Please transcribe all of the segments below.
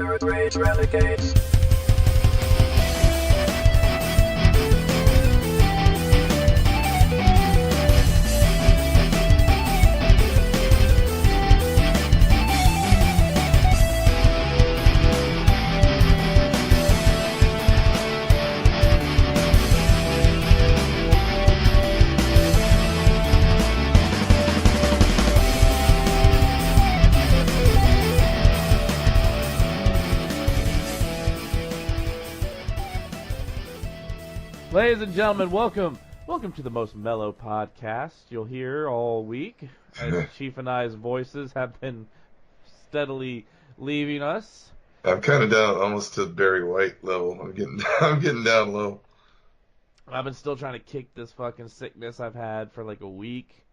Nerd Rage Renegades. Ladies and gentlemen, welcome to the most mellow podcast you'll hear all week, as Chief and I's voices have been steadily leaving us. I'm kind of down almost to Barry White level. I'm getting down low. I've been still trying to kick this fucking sickness I've had for like a week,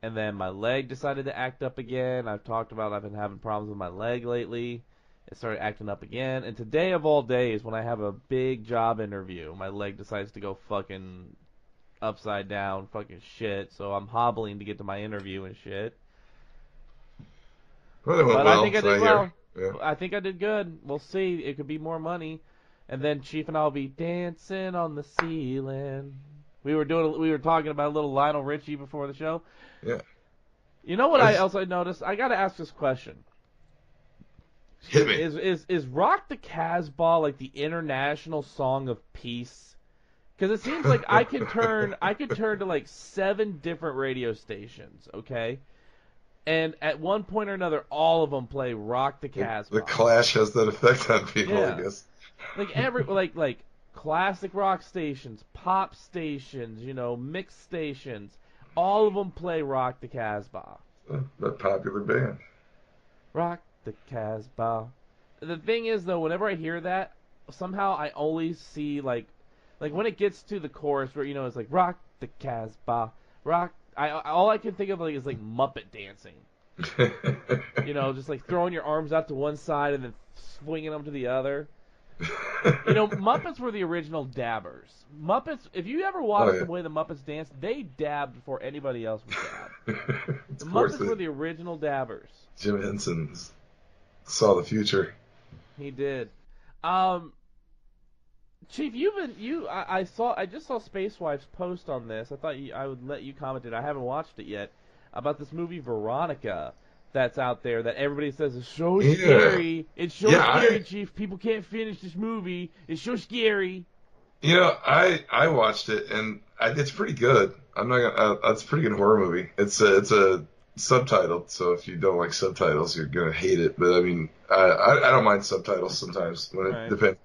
and then my leg decided to act up again. I've talked about I've been having problems with my leg lately. It started acting up again, and today of all days, when I have a big job interview, my leg decides to go fucking upside down, fucking shit, so I'm hobbling to get to my interview and shit. Well, it went But well, I think I so did well. Yeah. I think I did good. We'll see. It could be more money. And then Chief and I will be dancing on the ceiling. We were talking about a little Lionel Richie before the show. Yeah. You know what else I noticed? I got to ask this question. Hit me. Is Rock the Casbah like the international song of peace? Because it seems like I could turn to like 7 different radio stations, okay? And at one point or another, all of them play Rock the Casbah. The Clash has that effect on people, Yeah. I guess. Like classic rock stations, pop stations, mixed stations, all of them play Rock the Casbah. A popular band. Rock the Casbah. The thing is, though, whenever I hear that, somehow I only see like when it gets to the chorus where it's like Rock the Casbah, rock. All I can think of is like Muppet dancing. Just like throwing your arms out to one side and then swinging them to the other. Muppets were the original dabbers. Muppets, if you ever watched the way the Muppets danced, they dabbed before anybody else would dab. The Muppets were the original dabbers. Jim Henson saw the future. He did. Chief, I just saw Spacewife's post on this. I thought I would let you comment it. I haven't watched it yet. About this movie Veronica that's out there that everybody says is so scary. It's so scary, Chief. People can't finish this movie. It's so scary. I watched it and it's pretty good. I'm not gonna. It's a pretty good horror movie. It's a subtitled, so if you don't like subtitles, you're gonna hate it. But I mean, I don't mind subtitles sometimes. Depends.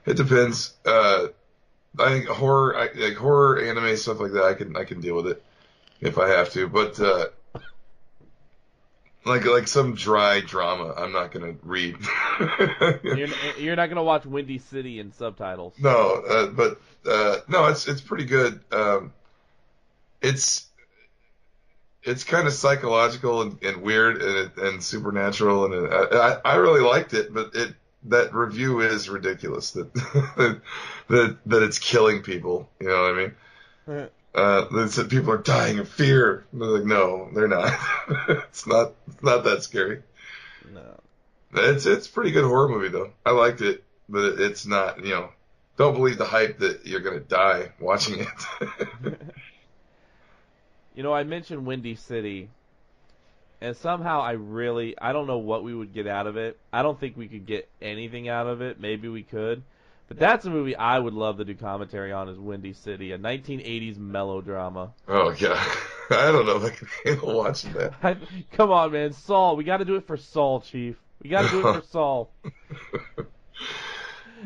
It depends. I think horror, anime, stuff like that. I can deal with it if I have to. But like some dry drama, I'm not gonna read. You're not gonna watch Windy City in subtitles. No, but it's pretty good. It's kind of psychological and weird and supernatural, and I really liked it. But that review is ridiculous. That it's killing people. You know what I mean? Right. They said people are dying of fear. They're like, no, they're not. It's not that scary. No. It's a pretty good horror movie though. I liked it, but it's not. Don't believe the hype that you're gonna die watching it. I mentioned Windy City, and somehow I don't know what we would get out of it. I don't think we could get anything out of it. Maybe we could. But that's a movie I would love to do commentary on, is Windy City, a 1980s melodrama. Oh, yeah. I don't know if I can handle watching that. Come on, man. Saul. We got to do it for Saul, Chief. We got to do it for Saul.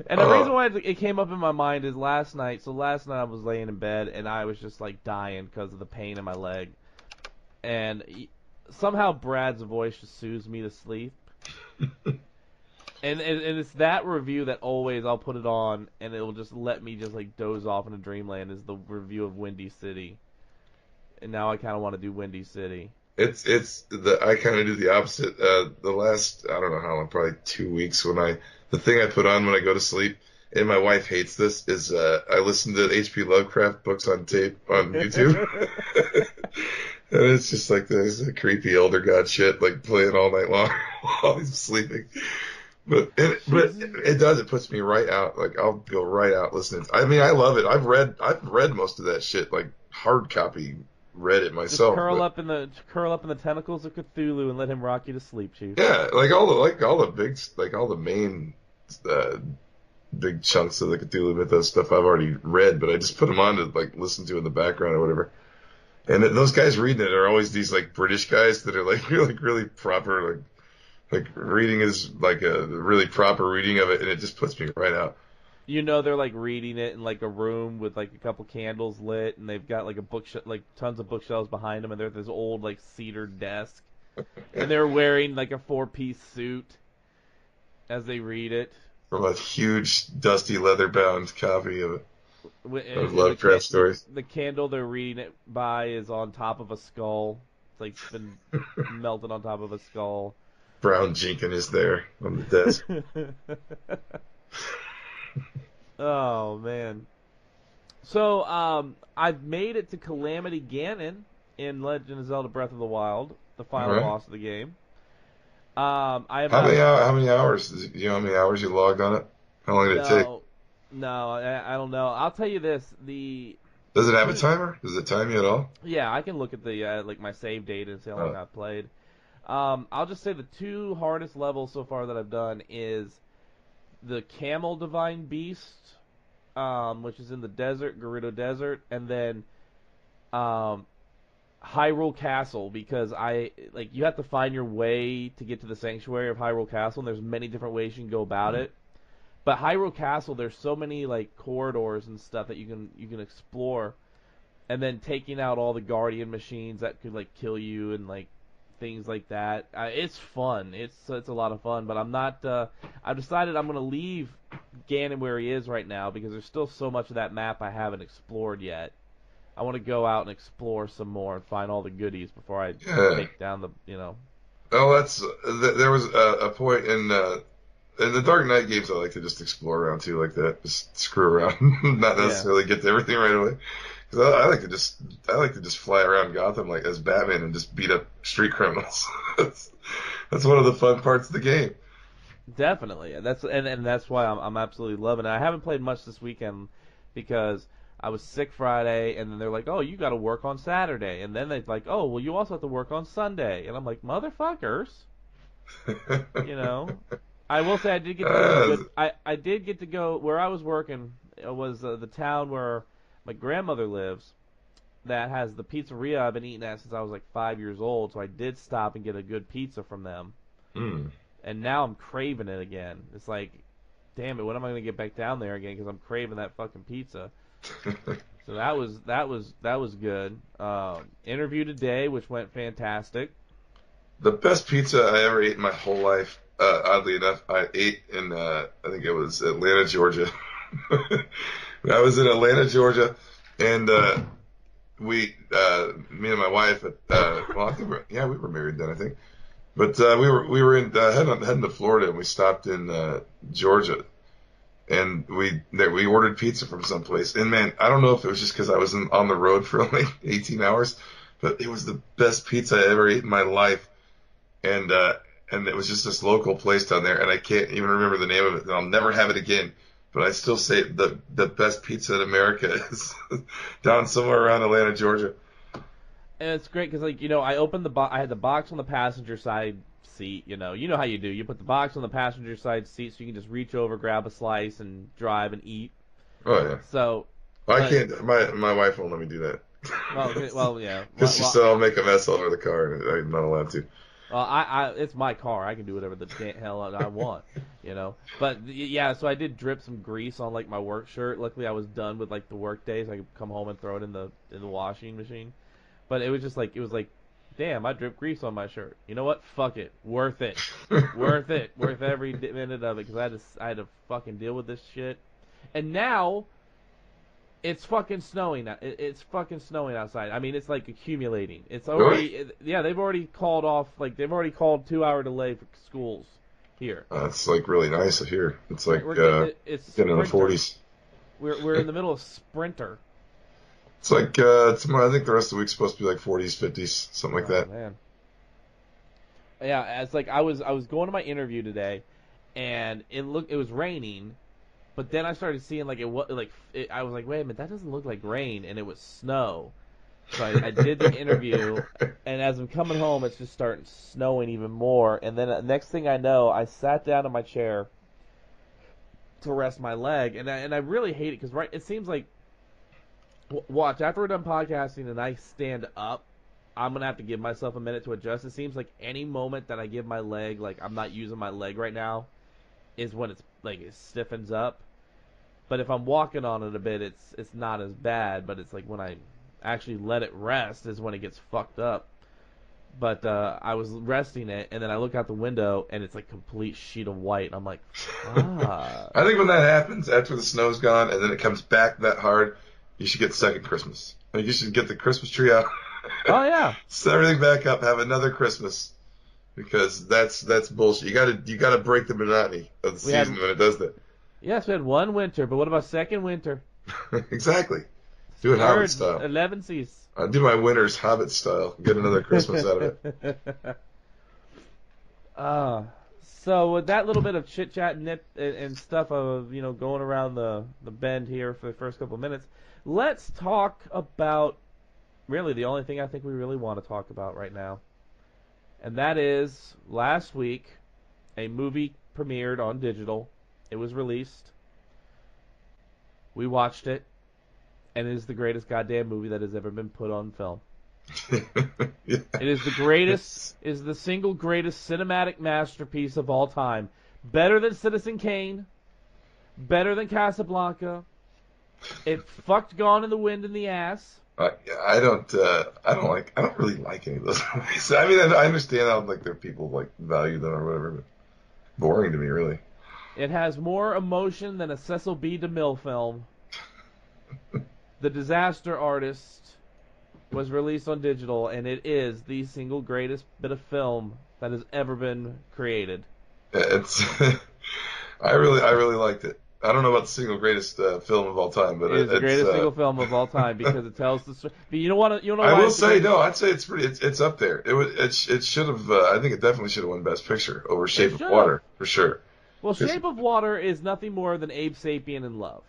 And the reason why it came up in my mind is last night. So last night I was laying in bed, and I was just, like, dying because of the pain in my leg. And somehow Brad's voice just soothes me to sleep. And it's that review that always I'll put it on, and it will just let me just like doze off into dreamland, is the review of Windy City. And now I kind of want to do Windy City. I kind of do the opposite. The last, I don't know how long, probably 2 weeks, the thing I put on when I go to sleep, and my wife hates this, is I listen to H.P. Lovecraft books on tape on YouTube. And it's just like this creepy elder god shit, like playing all night long while he's sleeping. It does. It puts me right out. Like I'll go right out listening. I mean, I love it. I've read most of that shit, like hard copy. Read it Just myself, but curl up in the tentacles of Cthulhu and let him rock you to sleep, Chief. yeah, all the main uh, big chunks of the Cthulhu mythos stuff I've already read, but I just put them on to like listen to in the background or whatever. And those guys reading it are always these like British guys that are like really proper, like reading is like a really proper reading of it, and it just puts me right out. You know they're like reading it in like a room with like a couple candles lit, and they've got like a like tons of bookshelves behind them, and they're at this old like cedar desk, and they're wearing like a 4-piece suit as they read it. From a huge dusty leather bound copy of Lovecraft stories. The candle they're reading it by is on top of a skull. It's like been melted on top of a skull. Brown Jenkins is there on the desk. Oh man. So I've made it to Calamity Ganon in Legend of Zelda: Breath of the Wild, the final boss of the game. I have how many hours? Do you know how many hours you logged on it? How long did it take? No, I don't know. I'll tell you this: does it have a timer? Does it time you at all? Yeah, I can look at the like my save data and see how long I've played. I'll just say the 2 hardest levels so far that I've done is the Camel Divine Beast, which is in the desert, Gerudo Desert, and then Hyrule Castle, because you have to find your way to get to the sanctuary of Hyrule Castle, and there's many different ways you can go about it. But Hyrule Castle, there's so many like corridors and stuff that you can explore, and then taking out all the guardian machines that could like kill you and like things like that. It's fun. It's a lot of fun. But I'm not. I've decided I'm gonna leave Ganon where he is right now because there's still so much of that map I haven't explored yet. I want to go out and explore some more and find all the goodies before I take down the. Oh, there was a point in the Dark Knight games I like to just explore around too, like that, just screw around, not necessarily get to everything right away. Because I like to just fly around Gotham like as Batman and just beat up street criminals. that's one of the fun parts of the game. Definitely, that's why I'm absolutely loving it. I haven't played much this weekend because I was sick Friday, and then they're like, "Oh, you got to work on Saturday," and then they're like, "Oh, well, you also have to work on Sunday," and I'm like, "Motherfuckers," I will say I did get to go. I did get to go where I was working. It was the town where my grandmother lives. That has the pizzeria I've been eating at since I was like 5 years old. So I did stop and get a good pizza from them. And now I'm craving it again. It's like, damn it, when am I gonna get back down there again? Because I'm craving that fucking pizza. So that was good. Interview today, which went fantastic. The best pizza I ever ate in my whole life. Oddly enough, I ate in I think it was Atlanta, Georgia. I was in Atlanta, Georgia, and me and my wife, I think we were married then, I think. But we were heading to Florida, and we stopped in Georgia, and we ordered pizza from someplace. And man, I don't know if it was just because I was on the road for only 18 hours, but it was the best pizza I ever ate in my life. And it was just this local place down there, and I can't even remember the name of it, and I'll never have it again. But I still say the best pizza in America is down somewhere around Atlanta, Georgia. And it's great because, I opened the box. I had the box on the passenger side seat. You know how you do. You put the box on the passenger side seat so you can just reach over, grab a slice, and drive and eat. Oh yeah. So I can't. My wife won't let me do that. Well, yeah. Because she said I'll make a mess all over the car, and I'm not allowed to. Well, it's my car. I can do whatever the hell I want, But yeah, so I did drip some grease on like my work shirt. Luckily, I was done with like the work days. I could come home and throw it in the washing machine. But it was like, damn, I dripped grease on my shirt. You know what? Fuck it, worth it, worth it, worth every minute of it because I had to fucking deal with this shit. And now it's fucking snowing. It's fucking snowing outside. I mean, it's like accumulating. It's already, yeah. They've already called off. Like they've already called 2-hour delay for schools here. It's like really nice here. It's like it's getting in the 40s. We're in the middle of sprinter. It's like tomorrow. I think the rest of the week's supposed to be like 40s, 50s, something like that. Man. Yeah, it's like I was going to my interview today, and it was raining, but then I started seeing like I was like, wait a minute, that doesn't look like rain, and it was snow. So I did the interview, and as I'm coming home, it's just starting snowing even more. And then next thing I know, I sat down in my chair to rest my leg, and I really hate it because it seems like watch after we're done podcasting and I stand up, I'm gonna have to give myself a minute to adjust. It seems like any moment that I give my leg, like I'm not using my leg right now, is when it's like it stiffens up. But if I'm walking on it a bit, it's not as bad. But it's like when I actually let it rest is when it gets fucked up. But I was resting it, and then I look out the window, and it's like complete sheet of white. And I'm like, ah. I think when that happens, after the snow's gone, and then it comes back that hard, you should get second Christmas. Like you should get the Christmas tree out. Oh yeah. Set everything back up. Have another Christmas, because that's bullshit. You gotta break the monotony of the season when it does that. Yes, we had one winter, but what about second winter? Exactly. Do it Hobbit style. 11 seasons. I'll do my winter's Hobbit style. Get another Christmas out of it. So with that little bit of chit chat and stuff of going around the bend here for the first couple of minutes, let's talk about really the only thing I think we really want to talk about right now, and that is last week a movie premiered on digital. It was released. We watched it. And it is the greatest goddamn movie that has ever been put on film. Yeah. It is the greatest, is the single greatest cinematic masterpiece of all time. Better than Citizen Kane. Better than Casablanca. It fucked Gone in the Wind in the ass. I don't really like any of those movies. I mean, I understand how there are people value them or whatever, but boring to me, really. It has more emotion than a Cecil B. DeMille film. The Disaster Artist was released on digital, and it is the single greatest bit of film that has ever been created. It's I really liked it. I don't know about the single greatest film of all time, but it's the greatest single film of all time because it tells the story. But you know what? I'd say it's pretty. It's up there. It should have. I think it definitely should have won Best Picture over Shape of Water for sure. Well, Shape of Water is nothing more than Abe Sapien in love.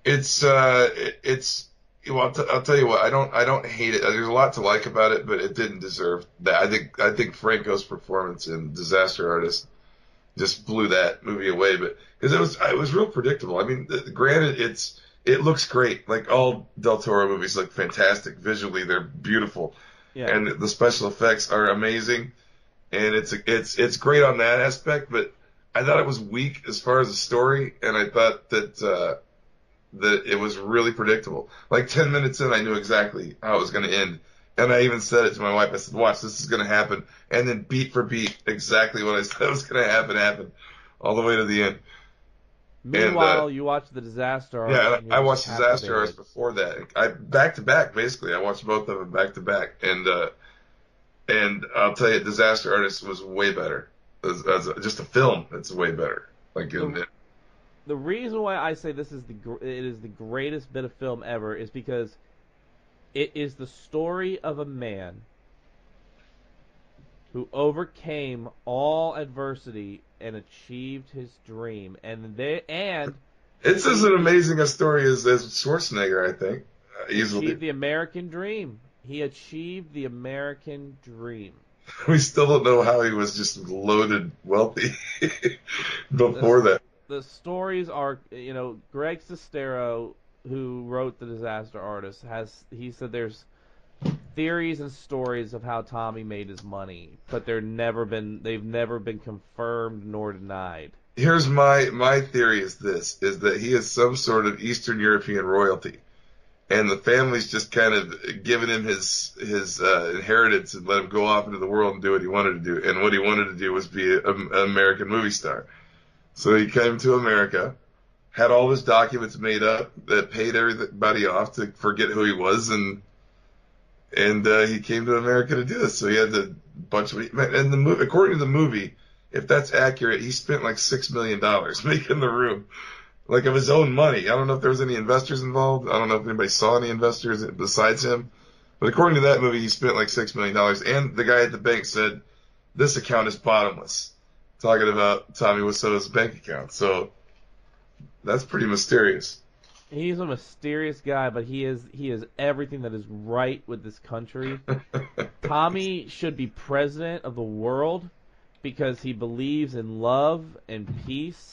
Well, I'll tell you what. I don't hate it. There's a lot to like about it, but it didn't deserve that. I think Franco's performance in Disaster Artist just blew that movie away. But because it was real predictable. I mean, granted, it looks great. Like all Del Toro movies look fantastic visually. They're beautiful, and the special effects are amazing, and it's great on that aspect. But I thought it was weak as far as the story, and I thought that it was really predictable. Like 10 minutes in, I knew exactly how it was going to end. And I even said it to my wife. I said, watch, this is going to happen. And then beat for beat, exactly what I said was going to happen, all the way to the end. Meanwhile, you watched The Disaster Artist. Yeah, I watched Disaster Artist before that. Back to back, basically. I watched both of them back to back. And I'll tell you, Disaster Artist was way better. As just a film, it's way better. The reason why I say it is the greatest bit of film ever is because it is the story of a man who overcame all adversity and achieved his dream. It's as amazing a story as Schwarzenegger, I think. Easily. Achieved the American dream. He achieved the American dream. We still don't know how he was just loaded wealthy before that. The stories are, Greg Sestero, who wrote The Disaster Artist, he said there's theories and stories of how Tommy made his money, but they've never been confirmed nor denied. Here's my theory is that he is some sort of Eastern European royalty, and the family's just kind of given him his inheritance and let him go off into the world and do what he wanted to do, and what he wanted to do was be an American movie star. So he came to America, had all his documents made up that paid everybody off to forget who he was, and he came to America to do this. So he had a bunch of, and the movie, according to the movie, if that's accurate, he spent like $6 million making The Room, like of his own money. I don't know if there was any investors involved. I don't know if anybody saw any investors besides him, but according to that movie, he spent like $6 million. And the guy at the bank said, "This account is bottomless." talking about Tommy Wiseau's bank account. So that's pretty mysterious. He's a mysterious guy, but he is everything that is right with this country. Tommy should be president of the world because he believes in love and peace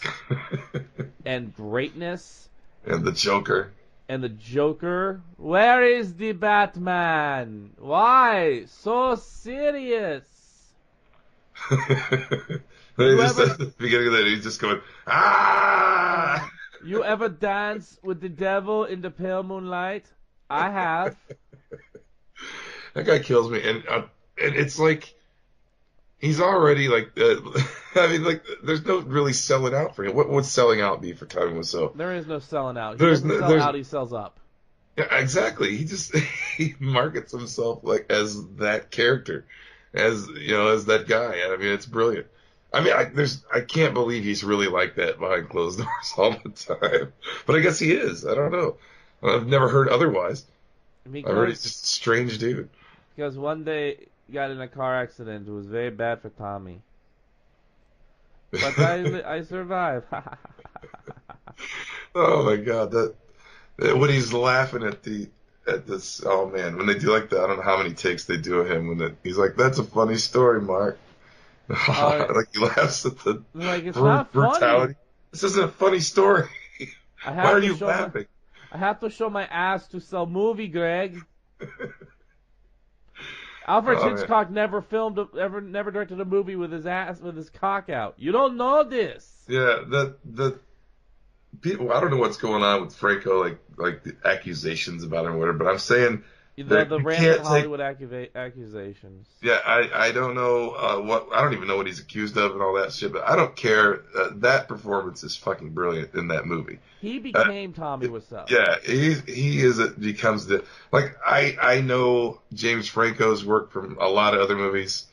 and greatness. And the Joker. And the Joker. Where is the Batman? Why so serious? Just at the beginning of that, he's just going, ah! You ever dance with the devil in the pale moonlight? I have. That guy kills me, and it's like he's already like. I mean, like, there's no really selling out for him. What would selling out be for Tommy Wiseau? There is no selling out. He doesn't sell out. He sells up. Yeah, exactly. He markets himself like as that character, as that guy. I mean, it's brilliant. I mean, I can't believe he's really like that behind closed doors all the time. But I guess he is. I don't know. I've never heard otherwise. I've heard he's just a strange dude. Because one day he got in a car accident. It was very bad for Tommy. But I survived. Oh my God! That when he's laughing at this. Oh man, when they do like that, I don't know how many takes they do of him. He's like, "That's a funny story, Mark." Like he laughs at the it's not brutality. funny. This isn't a funny story. Why are you laughing? I have to show my ass to sell movie, Greg. Alfred Hitchcock never directed a movie with his cock out. You don't know this. Yeah, the people. I don't know what's going on with Franco, like the accusations about him or whatever. But I'm saying the random Hollywood accusations. Yeah, I don't know I don't even know what he's accused of and all that shit. But I don't care. That performance is fucking brilliant in that movie. He became Tommy Wiseau. Yeah, becomes the I know James Franco's work from a lot of other movies,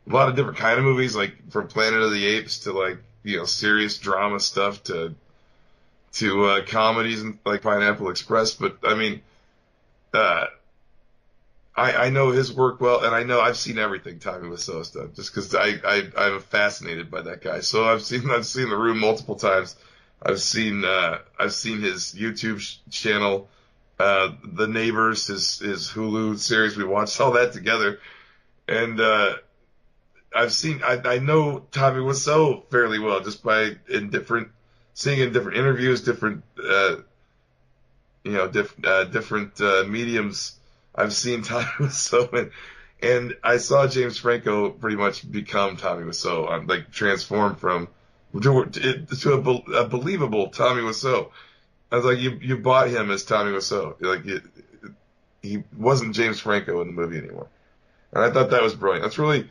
a lot of different kind of movies, like from Planet of the Apes to serious drama stuff to comedies and like Pineapple Express. But I mean, I know his work well, and I know I've seen everything Tommy Wiseau's done, just because I'm fascinated by that guy. So I've seen The Room multiple times. I've seen his YouTube channel, The Neighbors, his Hulu series. We watched all that together, and I know Tommy Wiseau fairly well just seeing in different interviews, different mediums. I've seen Tommy Wiseau, and I saw James Franco pretty much become Tommy Wiseau, like transform from to a believable Tommy Wiseau. I was like, you bought him as Tommy Wiseau. He wasn't James Franco in the movie anymore, and I thought that was brilliant. That's really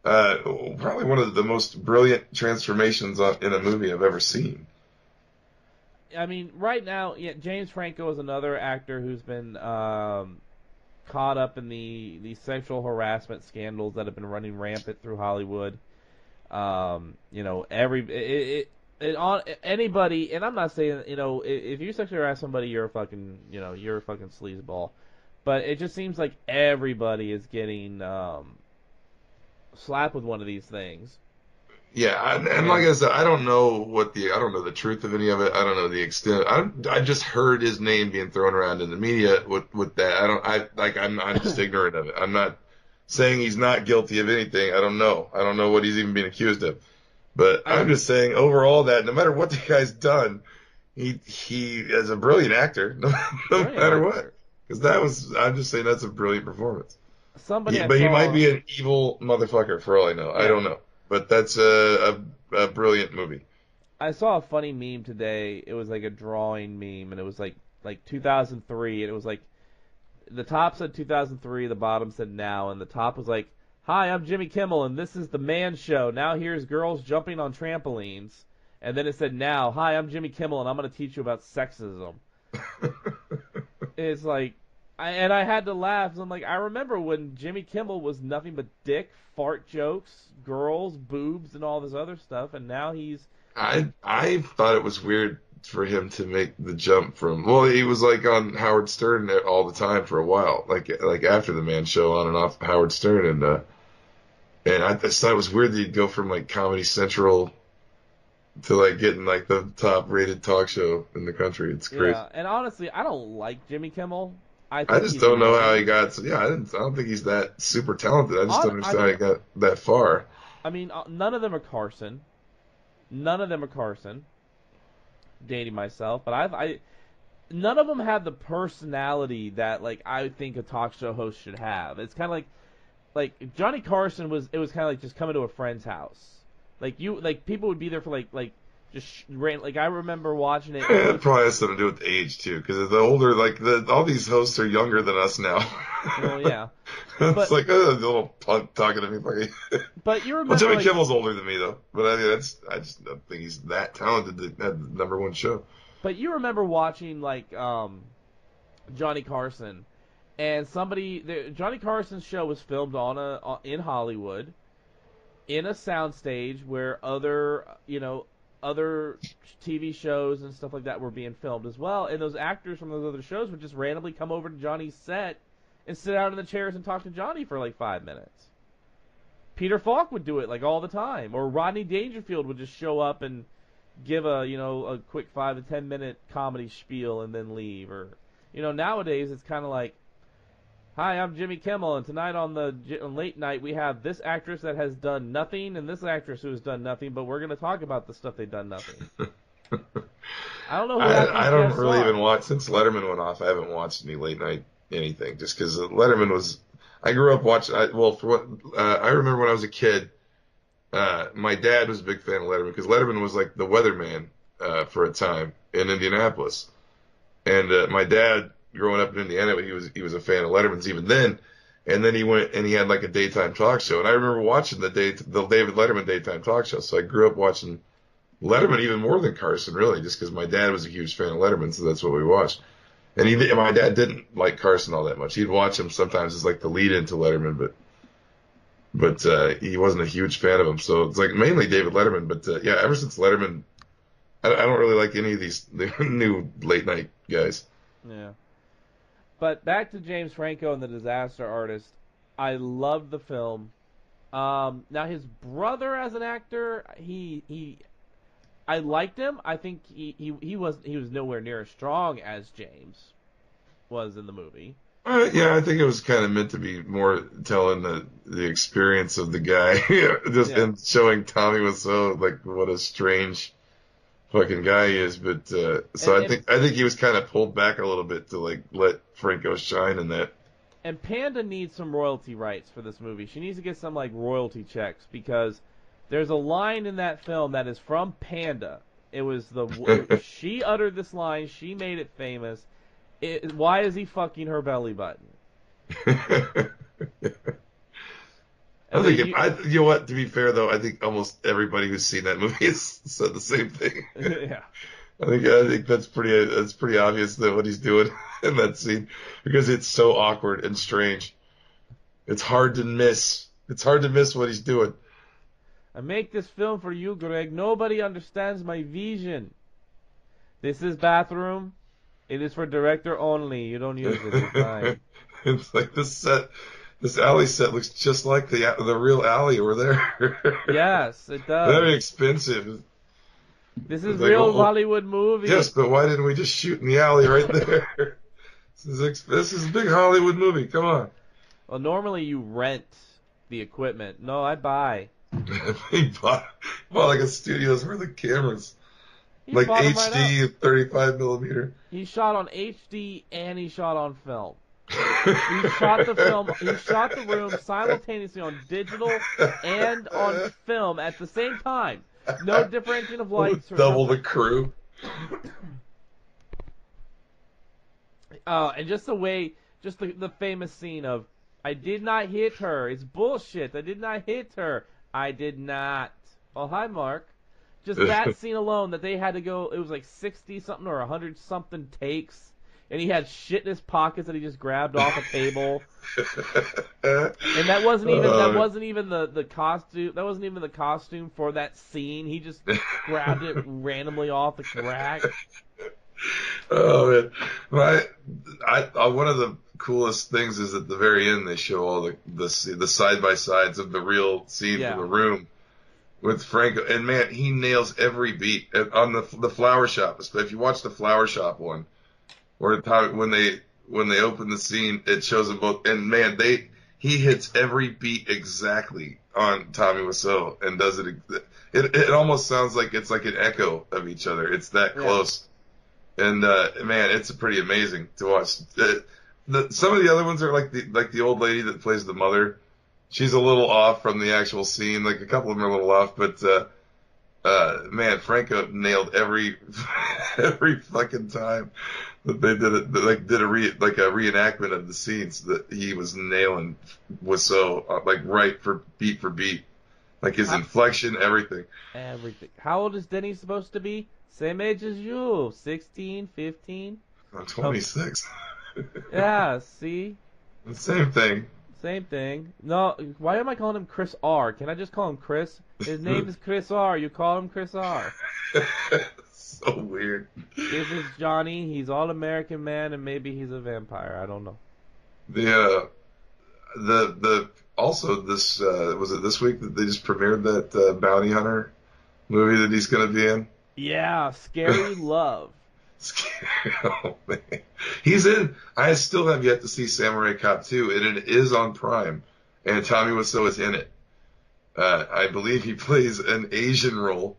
probably one of the most brilliant transformations in a movie I've ever seen. I mean, right now, James Franco is another actor who's been caught up in the sexual harassment scandals that have been running rampant through Hollywood. Anybody, and I'm not saying, if you sexually harass somebody, you're a fucking sleazeball. But it just seems like everybody is getting slapped with one of these things. Yeah, and like I said, I don't know the truth of any of it. I don't know the extent. I just heard his name being thrown around in the media with that. I'm just ignorant of it. I'm not saying he's not guilty of anything. I don't know what he's even being accused of. But I'm just saying overall that no matter what the guy's done, he is a brilliant actor, no matter what. Because I'm just saying that's a brilliant performance. He might be an evil motherfucker for all I know. Yeah. I don't know. But that's a brilliant movie. I saw a funny meme today. It was like a drawing meme, and it was like 2003, and it was like the top said 2003, the bottom said now, and the top was like, "Hi, I'm Jimmy Kimmel, and this is the Man Show. Now here's girls jumping on trampolines." And then it said, "Now, hi, I'm Jimmy Kimmel, and I'm going to teach you about sexism." It's like, I had to laugh. I'm like, I remember when Jimmy Kimmel was nothing but dick, fart jokes, girls, boobs, and all this other stuff, and now he's... I thought it was weird for him to make the jump from... Well, he was like on Howard Stern all the time for a while, like after the Man Show, on and off Howard Stern, and And I just thought it was weird that you'd go from like Comedy Central to like getting like the top rated talk show in the country. It's crazy. Yeah, and honestly, I don't like Jimmy Kimmel. I I think just he's don't know how he annoying. got. So, yeah, I don't think he's that super talented. I just don't I understand how he mean, got that far. none of them are Carson. None of them are Carson. Dating myself, but none of them have the personality that like I think a talk show host should have. It's kind of like Johnny Carson was. It was kind of like just coming to a friend's house. Like people would be there for like just ran. Like I remember watching it. It probably has something to do with age too, because the older, like all these hosts are younger than us now. Well, yeah, It's but like the little punk talking to me. but you Well, remember Jimmy like Kimmel's older than me though, but I mean, I just don't think he's that talented to have the number one show. but you remember watching like Johnny Carson and Johnny Carson's show was filmed in Hollywood in a soundstage where other TV shows and stuff like that were being filmed as well, and those actors from those other shows would just randomly come over to Johnny's set and sit out in the chairs and talk to Johnny for like 5 minutes. Peter Falk would do it like all the time, or Rodney Dangerfield would just show up and give a quick 5 to 10 minute comedy spiel and then leave. Or nowadays it's kind of like, hi, I'm Jimmy Kimmel, and tonight on late night we have this actress that has done nothing and this actress who has done nothing, but we're going to talk about the stuff they've done nothing. I don't know who I don't guests really are. even watch since Letterman went off. I haven't watched any late night anything just because Letterman was. I grew up watching. I remember when I was a kid. My dad was a big fan of Letterman because Letterman was like the weatherman for a time in Indianapolis, and my dad, growing up in Indiana, he was a fan of Letterman's even then, and then he went and he had like a daytime talk show, and I remember watching the David Letterman daytime talk show. So I grew up watching Letterman even more than Carson, really, just because my dad was a huge fan of Letterman, so that's what we watched. And my dad didn't like Carson all that much. He'd watch him sometimes as like the lead into Letterman, but he wasn't a huge fan of him. So it's like mainly David Letterman. But yeah, ever since Letterman, I don't really like any of these new late night guys. Yeah. But back to James Franco and the Disaster Artist. I loved the film. Now his brother as an actor, I liked him. I think he was nowhere near as strong as James was in the movie. Yeah, I think it was kind of meant to be more telling the experience of the guy, and showing Tommy Wiseau like what a strange fucking guy he is. But I think he was kind of pulled back a little bit to like let Franco shine in that. And Panda needs some royalty rights for this movie. She needs to get some like royalty checks because there's a line in that film that is from Panda. It was she uttered this line. She made it famous. Why is he fucking her belly button? I think you know what? To be fair though, I think almost everybody who's seen that movie has said the same thing. Yeah. I think that's pretty obvious that what he's doing in that scene because it's so awkward and strange. It's hard to miss. It's hard to miss what he's doing. I make this film for you, Greg. Nobody understands my vision. This is bathroom. It is for director only. You don't use it. It's fine. It's like this alley set looks just like the real alley over there. Yes, it does. Very expensive. This is like, real Hollywood movie. Yes, but why didn't we just shoot in the alley right there? This is a big Hollywood movie. Come on. Well, normally you rent the equipment. No, I buy. He bought like a studio's worth of cameras. He Like bought 'em HD, right 35 millimeter. He shot on HD and he shot on film. He shot the room simultaneously on digital and on film at the same time. No differentiation of lights. Double the crew. And just the famous scene of, I did not hit her. It's bullshit. I did not hit her. I did not. Oh, hi, Mark. Just that scene alone that they had to go, it was like 60-something or 100-something takes. And he had shit in his pockets that he just grabbed off a table. And that wasn't even the costume. That wasn't even the costume for that scene. He just grabbed it randomly off the rack. Oh man, one of the coolest things is at the very end they show all the side by sides of the real scene from the Yeah. room with Franco, and man, he nails every beat on the flower shop. If you watch the flower shop one, where when they open the scene, it shows them both, and man, he hits every beat exactly on Tommy Wiseau and does it. It almost sounds like it's like an echo of each other. It's that Yeah. close. And man, it's pretty amazing to watch. Some of the other ones are like the old lady that plays the mother. She's a little off from the actual scene. Like a couple of them are a little off, but man, Franco nailed every every fucking time that they did it. Like did a reenactment of the scenes that he was nailing was so like right for beat, like his How, inflection, everything. everything. How old is Denny supposed to be? Same age as you. 16, 15? I'm Oh, 26. yeah, see? The same thing. Same thing. No, why am I calling him Chris R? Can I just call him Chris? His name is Chris R. You call him Chris R. So weird. This is Johnny. He's all American man, and maybe he's a vampire. I don't know. The also this was it this week that they just premiered that bounty hunter movie that he's going to be in. Yeah, Scary Love. Oh man, he's in. I still have yet to see Samurai Cop 2, and it is on Prime, and Tommy Wiseau is in it. I believe he plays an Asian role.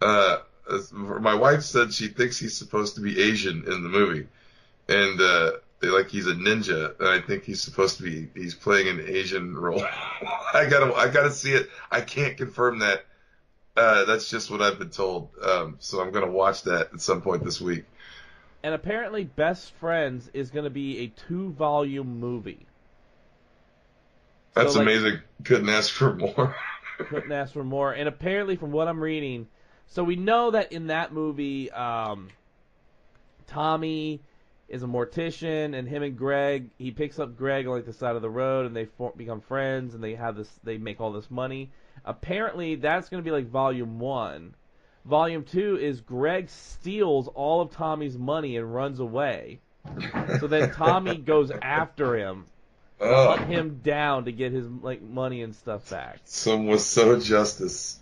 My wife said she thinks he's supposed to be Asian in the movie, and he's a ninja, and I think he's playing an Asian role. I gotta see it. I can't confirm that. That's just what I've been told. So I'm gonna watch that at some point this week. And apparently, Best Friends is going to be a 2-volume movie. That's So, like, amazing. Couldn't ask for more. couldn't ask for more. And apparently, from what I'm reading, so we know that in that movie, Tommy is a mortician, and him and Greg, he picks up Greg on like the side of the road, and they become friends, and they make all this money. Apparently, that's going to be like volume 1. Volume 2 is Greg steals all of Tommy's money and runs away. So then Tommy goes after him, to hunt Oh, him down to get his like money and stuff back. some was so justice.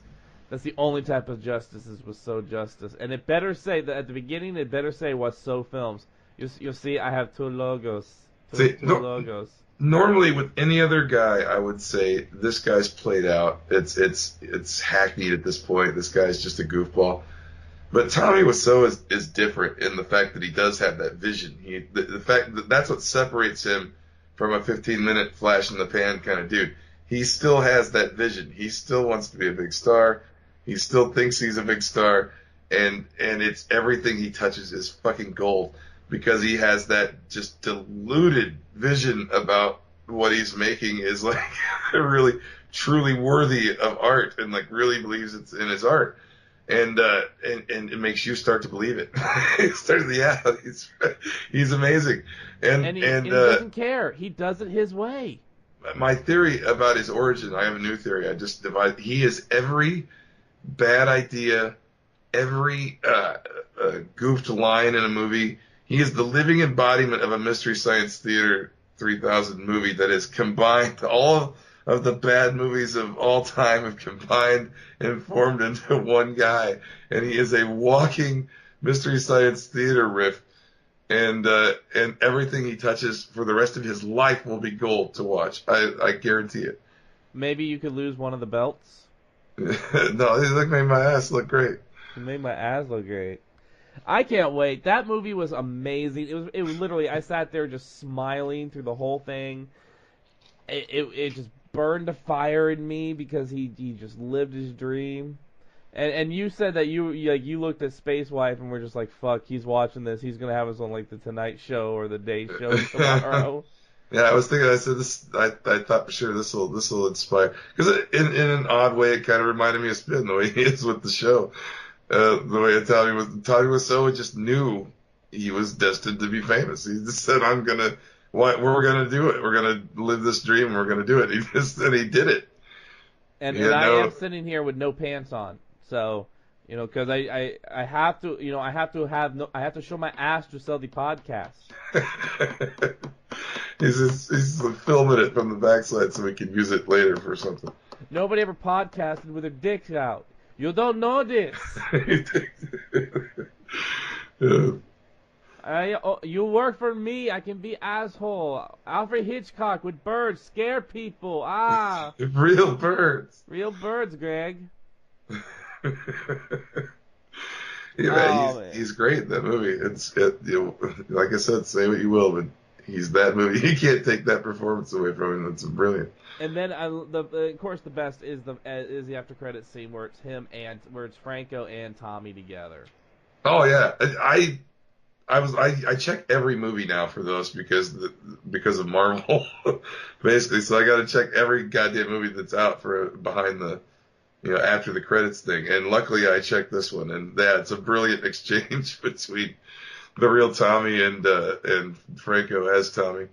That's the only type of justice is Wiseau justice. And it better say that at the beginning. It better say Wiseau Films. You'll see. I have two logos. See, Two no, logos. normally with any other guy, I would say this guy's played out. It's hackneyed at this point. This guy's just a goofball. But Tommy Wiseau is different in the fact that he does have that vision. The fact that that's what separates him from a 15-minute flash in the pan kind of dude. He still has that vision. He still wants to be a big star. He still thinks he's a big star, and it's everything he touches is fucking gold because he has that just deluded vision about what he's making is like really truly worthy of art and like really believes it's in his art. And it makes you start to believe it. He's amazing, And he doesn't care. He does it his way. my theory about his origin, I have a new theory. I just divide. He is every bad idea, every goofed line in a movie. He is the living embodiment of a Mystery Science Theater 3000 movie that is combined all of the bad movies of all time have combined and formed into one guy, and he is a walking Mystery Science Theater riff, and everything he touches for the rest of his life will be gold to watch. I guarantee it. Maybe you could lose one of the belts. No, he made my ass look great. It made my ass look great. I can't wait. That movie was amazing. It was literally, I sat there just smiling through the whole thing. It just burned a fire in me because he just lived his dream. And you said that you looked at Space Wife and were just like, fuck, he's watching this. He's gonna have us on like the Tonight Show or the Day Show tomorrow. Yeah, I was thinking. I said this. I thought for sure this will inspire because in an odd way it kind of reminded me of Spin the way he is with the show. The way Tommy Wiseau just knew he was destined to be famous. He just said, we're gonna do it. We're gonna live this dream. And we're gonna do it. And he did it. And Yeah, I no. am sitting here with no pants on, so You know, because I have to, you know, I have to show my ass to sell the podcast. He's filming it from the backside so we can use it later for something. Nobody ever podcasted with their dicks out. You don't know this. You work for me. I can be asshole. Alfred Hitchcock with birds scare people. Ah, Real birds. real birds, Greg. He's great in that movie. Like I said, say what you will, but he's that movie. You can't take that performance away from him. It's brilliant. And then, of course, the best is the after credits scene where it's where it's Franco and Tommy together. Oh yeah, I check every movie now for those because of Marvel, basically. So I got to check every goddamn movie that's out for behind the, after the credits thing. And luckily I checked this one, and it's a brilliant exchange between the real Tommy and Franco as Tommy.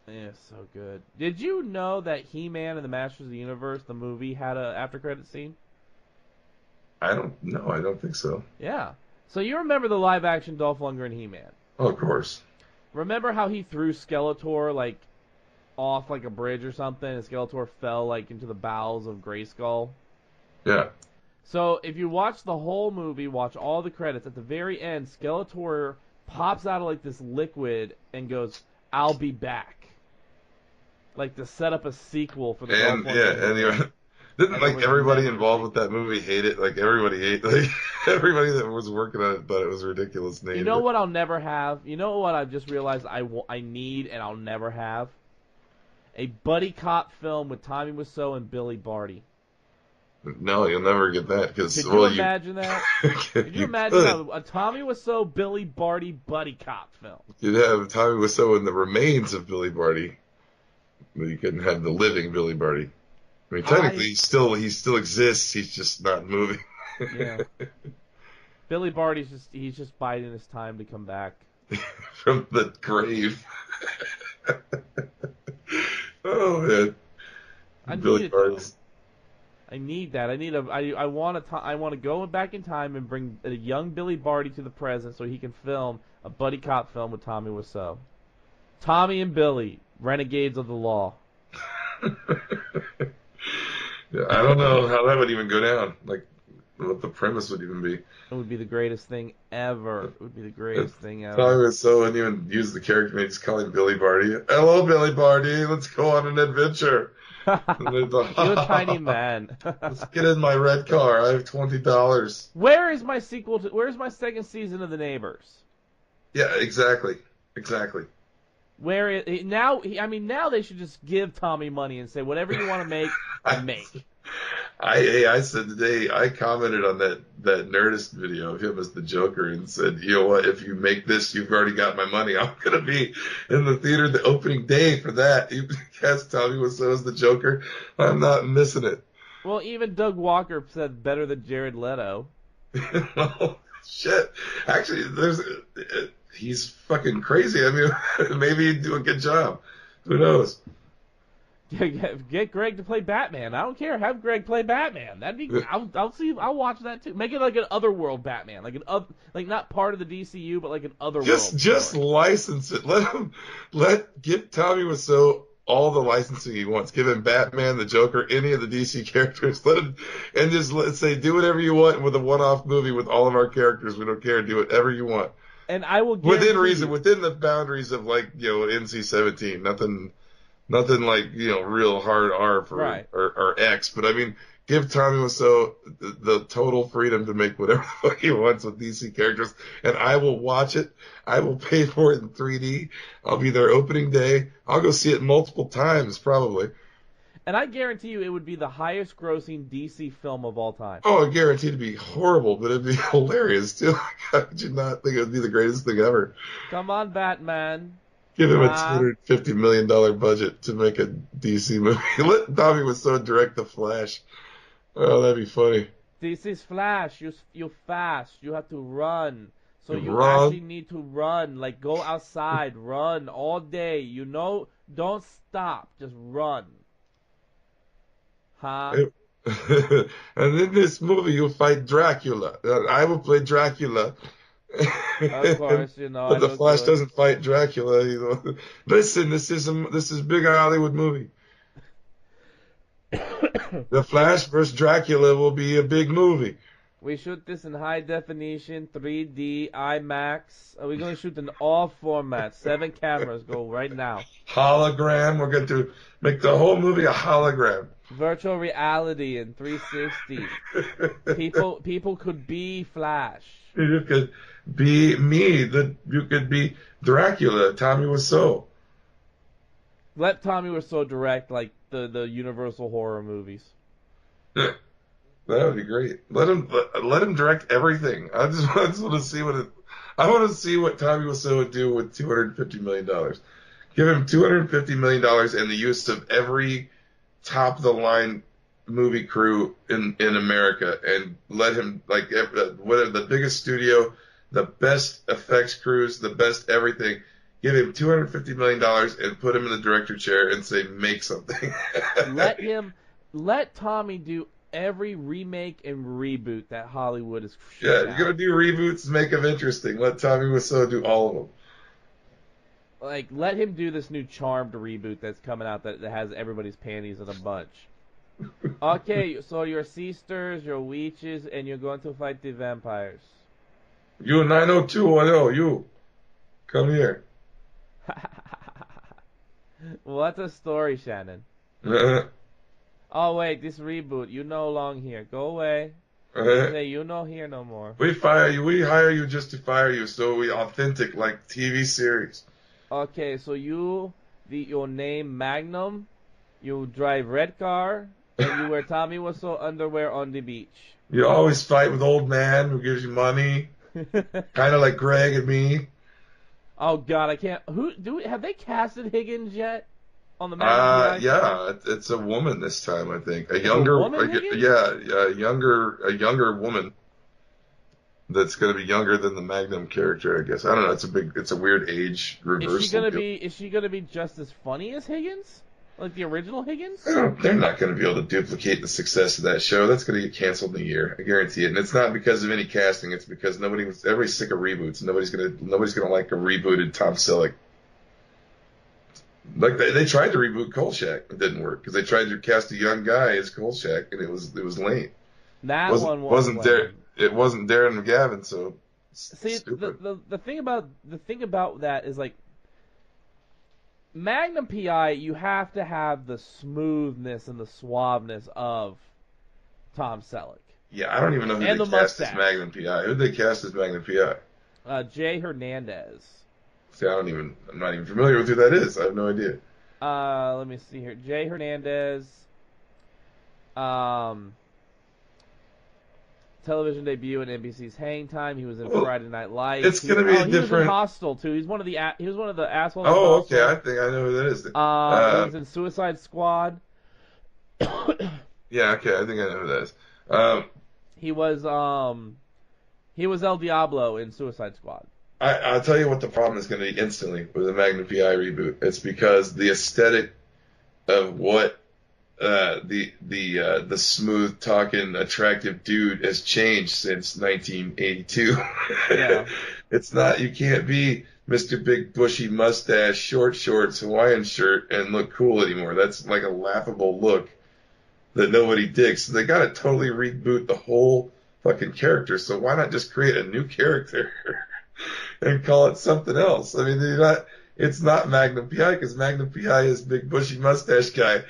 Yeah, so good. Did you know that He-Man and the Masters of the Universe, the movie, had a after credits scene? I don't know. I don't think so. Yeah. So you remember the live action Dolph Lundgren He-Man? Oh, of course. Remember how he threw Skeletor off a bridge or something, and Skeletor fell into the bowels of Grayskull? Yeah. So if you watch the whole movie, watch all the credits, at the very end, Skeletor pops out of this liquid and goes, "I'll be back." To set up a sequel for the Dolph Lundgren. Didn't everybody involved with that movie hate it? Everybody everybody that was working on it thought it was a ridiculous name. You know what I'll never have? You know what I've just realized I need and I'll never have? A buddy cop film with Tommy Wiseau and Billy Barty. No, you'll never get that. Could you imagine that? Could you imagine a Tommy Wiseau, Billy Barty buddy cop film? You'd have Tommy Wiseau and the remains of Billy Barty, but you couldn't have the living Billy Barty. I mean, technically, he still exists. He's just not moving. Yeah. Billy Barty's just biding his time to come back from the grave. Oh man, Billy Barty's. I need that. I want to go back in time and bring a young Billy Barty to the present so he can film a buddy cop film with Tommy Wiseau. Tommy and Billy, renegades of the law. Yeah, I don't know how that would even go down. What the premise would even be. It would be the greatest thing ever. It would be the greatest thing ever. Tommy Wiseau wouldn't even use the character name. Just call him Billy Barty. Hello, Billy Barty. Let's go on an adventure. You're a tiny man. Let's get in my red car. I have $20. Where's my second season of The Neighbors? Yeah, exactly. Now they should just give Tommy money and say, whatever you want to make, make. I said today, I commented on that Nerdist video of him as the Joker and said, you know what, if you make this, you've already got my money. I'm going to be in the theater the opening day for that. You cast Tommy Wiseau as the Joker. I'm not missing it. Well, even Doug Walker said better than Jared Leto. Well, shit. Actually, he's fucking crazy. I mean, maybe he'd do a good job. Who knows? Get Greg to play Batman. I don't care. Have Greg play Batman. That'd be. I'll watch that too. Make it like an Otherworld Batman, like not part of the DCU, but like an Otherworld. Just license it. Give Tommy Wiseau all the licensing he wants. Give him Batman, the Joker, any of the DC characters. Let's say do whatever you want with a one-off movie with all of our characters. We don't care. Do whatever you want. And I will within reason, within the boundaries of NC-17. Nothing real hard R for right. or X, but I mean, give Tommy Wiseau the total freedom to make whatever the fuck he wants with DC characters, and I will watch it. I will pay for it in 3D. I'll be there opening day. I'll go see it multiple times, probably. And I guarantee you it would be the highest grossing DC film of all time. Oh, I guarantee it'd be horrible, but it'd be hilarious, too. How could you not think it would be the greatest thing ever? Come on, Batman. Give him a $250 million budget to make a DC movie. Let Tommy Wiseau direct The Flash. Oh, that'd be funny. This is Flash. You're fast. You have to run. So you run. Actually need to run. Go outside. Run all day. Don't stop. Just run. Huh? And in this movie, you fight Dracula. I will play Dracula. Of course, you know, I But the look Flash good. doesn't fight Dracula. Listen, this is a big Hollywood movie. The We Flash versus Dracula will be a big movie. we shoot this in high definition, 3D, IMAX. We're gonna shoot in all formats. 7 cameras go right now. Hologram. We're going to make the whole movie a hologram. Virtual reality in 360. People could be Flash. You could be me. You could be Dracula. Tommy Wiseau. Let Tommy Wiseau direct like the Universal horror movies. That would be great. Let him direct everything. I just want to see I want to see what Tommy Wiseau would do with $250 million. Give him $250 million and the use of every top of the line movie crew in America, and let him whatever the biggest studio, the best effects crews, the best everything. Give him $250 million and put him in the director chair and say, make something. Let Tommy do every remake and reboot that Hollywood is. Yeah, you're gonna do reboots, make them interesting. Let Tommy Wiseau do all of them. Like, let him do this new Charmed reboot that's coming out that has everybody's panties in a bunch. Okay, so your sisters, your witches, and you're going to fight the vampires. You 90210, you come here. What a story, Shannon. Oh wait, this reboot, you no long here. Go away. Say you no here no more. We fire you. We hire you just to fire you, so we authentic like TV series. Okay, so your name Magnum, you drive red car, and you wear Tommy Wiseau underwear on the beach. You always fight with old man who gives you money, kind of like Greg and me. Oh God, I can't. Have they casted Higgins yet on the Magnum PI? Yeah, it's a woman this time, I think. A younger woman that's going to be younger than the Magnum character, I guess. I don't know. It's a weird age reversal. Is she gonna be just as funny as Higgins, like the original Higgins? They're not going to be able to duplicate the success of that show. That's going to get canceled in a year. I guarantee it. And it's not because of any casting. It's because everybody's sick of reboots. Nobody's gonna like a rebooted Tom Selleck. Like they tried to reboot Kolchak, it didn't work because they tried to cast a young guy as Kolchak, and it was lame. Wasn't there. It wasn't Darren McGavin, so see stupid. the thing about that is like Magnum PI, you have to have the smoothness and the suaveness of Tom Selleck. Yeah, I don't even know who they cast as Magnum PI. Who did they cast as Magnum PI? Jay Hernandez. See, I'm not even familiar with who that is. I have no idea. Let me see here. Jay Hernandez. Television debut in NBC's Hang Time. He was in Friday Night Lights. It's gonna be different. He was in Hostel too. He was one of the assholes. Oh, okay. I think I know who that is. He was in Suicide Squad. Yeah, okay. I think I know who that is. He was El Diablo in Suicide Squad. I'll tell you what the problem is going to be instantly with the Magnum PI reboot. It's because the aesthetic of what the smooth talking attractive dude has changed since 1982. Yeah. It's not, you can't be Mr. Big Bushy Mustache, short shorts, Hawaiian shirt and look cool anymore. That's like a laughable look that nobody digs. So they got to totally reboot the whole fucking character. So why not just create a new character and call it something else? I mean, it's not Magnum PI because Magnum PI is Big Bushy Mustache guy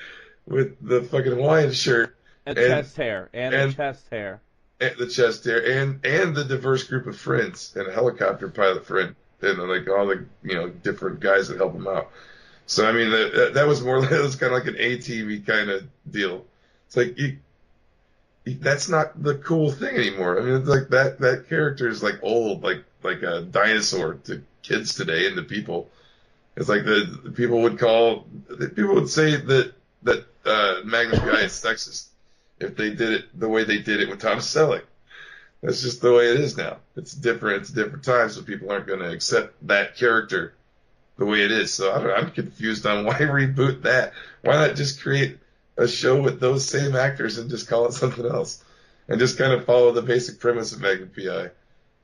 with the fucking Hawaiian shirt and chest hair and chest hair. And the chest hair and the diverse group of friends and a helicopter pilot friend and like all the different guys that help him out. So I mean that was more it was kind of like an ATeam kind of deal. It's like that's not the cool thing anymore. I mean it's like that character is like old like a dinosaur to kids today and to people. It's like the people would say that Magnum PI is sexist if they did it the way they did it with Tom Selleck. That's just the way it is now. It's different. It's a different time, so people aren't going to accept that character the way it is. So I'm confused on why reboot that. Why not just create a show with those same actors and just call it something else, and just kind of follow the basic premise of Magnum PI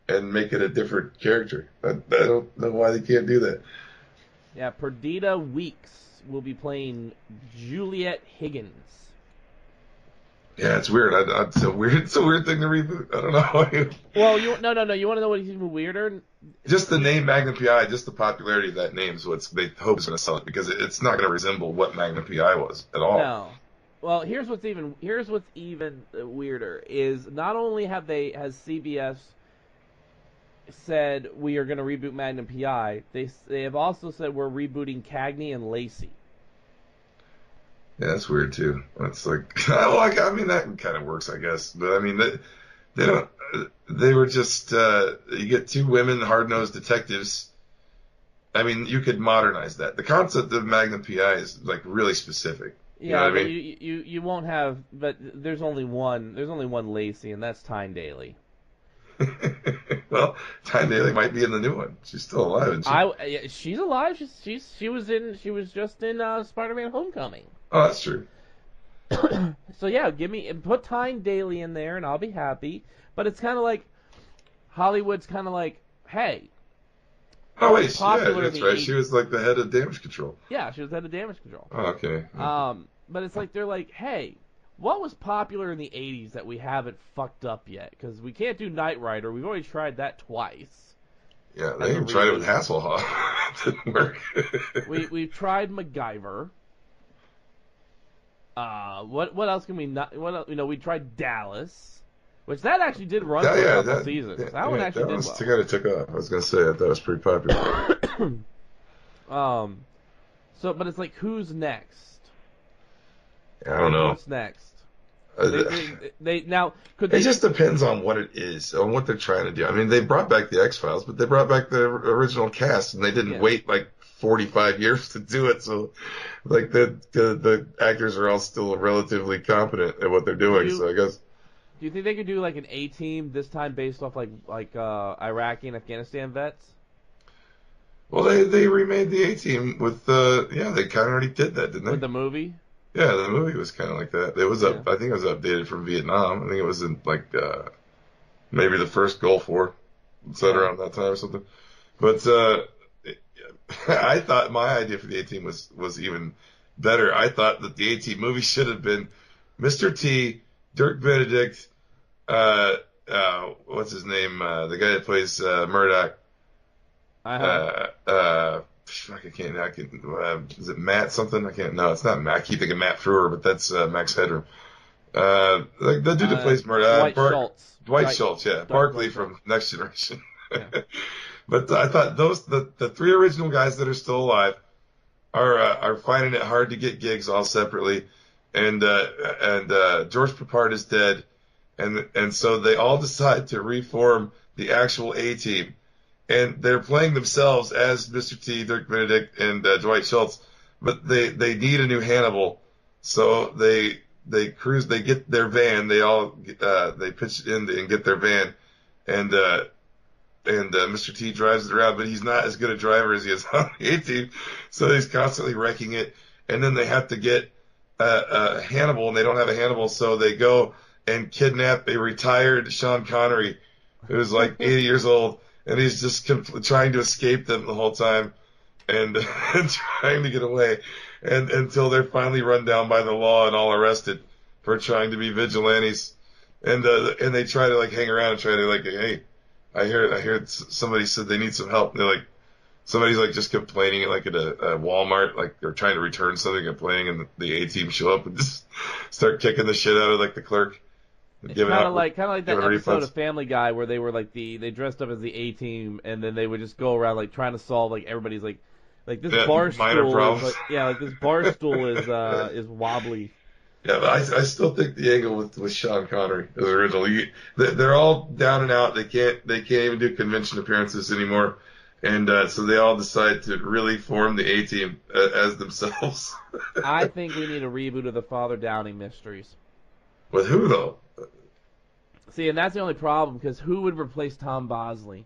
and make it a different character. I don't know why they can't do that. Yeah, Perdita Weeks will be playing Juliet Higgins. Yeah, it's weird. It's a weird. It's a weird thing to reboot. I don't know. Well, no. You want to know what is even weirder? Just the name Magnum PI, just the popularity of that name is what they hope is going to sell it, because it's not going to resemble what Magnum PI was at all. No. Well, here's what's even weirder is not only has CBS said we are going to reboot Magnum PI, they have also said we're rebooting Cagney and Lacey. Yeah, that's weird too. It's like, well, I mean, that kind of works, I guess. But I mean, they don't. They were just you get two women hard-nosed detectives. I mean, you could modernize that. The concept of Magnum PI is like really specific. You know what I mean? You won't have, but there's only one Lacey, and that's Tyne Daly. Well, Tyne Daly might be in the new one. She's still alive, isn't she? She's alive. She was just in Spider-Man: Homecoming. Oh, that's true. So yeah, put Tyne Daly in there, and I'll be happy. But it's kind of like Hollywood's kind of like, hey. Oh wait, yeah, that's right. She was like the head of Damage Control. Yeah, she was head of Damage Control. Oh, okay. But it's like they're like, hey, what was popular in the '80s that we haven't fucked up yet? Because we can't do Knight Rider. We've already tried that twice. Yeah, they even tried it with Hasselhoff. It didn't work. We've tried MacGyver. What else can we not? What else, we tried Dallas, which that actually did run for a couple seasons. That one actually did well. That kind of took off. I was gonna say I thought it was pretty popular. But it's like, who's next? I don't know. What's next? It just depends on what it is, on what they're trying to do. I mean, they brought back the X-Files, but they brought back the original cast, and they didn't wait like 45 years to do it. So, like the actors are all still relatively competent at what they're doing. So I guess. Do you think they could do like an A-Team this time based off like Iraqi and Afghanistan vets? Well, they remade the A-Team with they kind of already did that, didn't they? With the movie. Yeah, the movie was kind of like that. It was I think it was updated from Vietnam. I think it was in like maybe the first Gulf War, set around that time or something. But I thought my idea for the A-Team was even better. I thought that the A-Team movie should have been Mr. T, Dirk Benedict, what's his name? The guy that plays Murdoch. I can't. Is it Matt something? I can't. No, it's not Matt. I keep thinking Matt Frewer, but that's Max Headroom. Like the dude that plays Murdoch. Dwight Schultz. Yeah, Barkley from Next Generation. Yeah. But I thought the three original guys that are still alive are finding it hard to get gigs all separately, and George Peppard is dead, and so they all decide to reform the actual A-Team. And they're playing themselves as Mr. T, Dirk Benedict, and Dwight Schultz, but they need a new Hannibal, so they get their van, they pitch it in and get their van, and Mr. T drives it around, but he's not as good a driver as he is on the A-Team, so he's constantly wrecking it, and then they have to get a Hannibal, and they don't have a Hannibal, so they go and kidnap a retired Sean Connery, who's like 80 years old. And he's just trying to escape them the whole time, and trying to get away, and until they're finally run down by the law and all arrested for trying to be vigilantes, and they try to like hang around and try to like, hey, I hear somebody said they need some help. And they're like, somebody's like just complaining like at a Walmart, like they're trying to return something, complaining, and the A-Team show up and just start kicking the shit out of like the clerk. Kind of like that episode of Family Guy where they were like they dressed up as the A-Team, and then they would just go around like trying to solve like everybody's like this bar stool is like this bar stool is wobbly. Yeah, but I still think the angle with Sean Connery is original. They're all down and out. They can't even do convention appearances anymore, and so they all decide to really form the A-Team as themselves. I think we need a reboot of the Father Downing Mysteries. With who though? See, and that's the only problem, because who would replace Tom Bosley?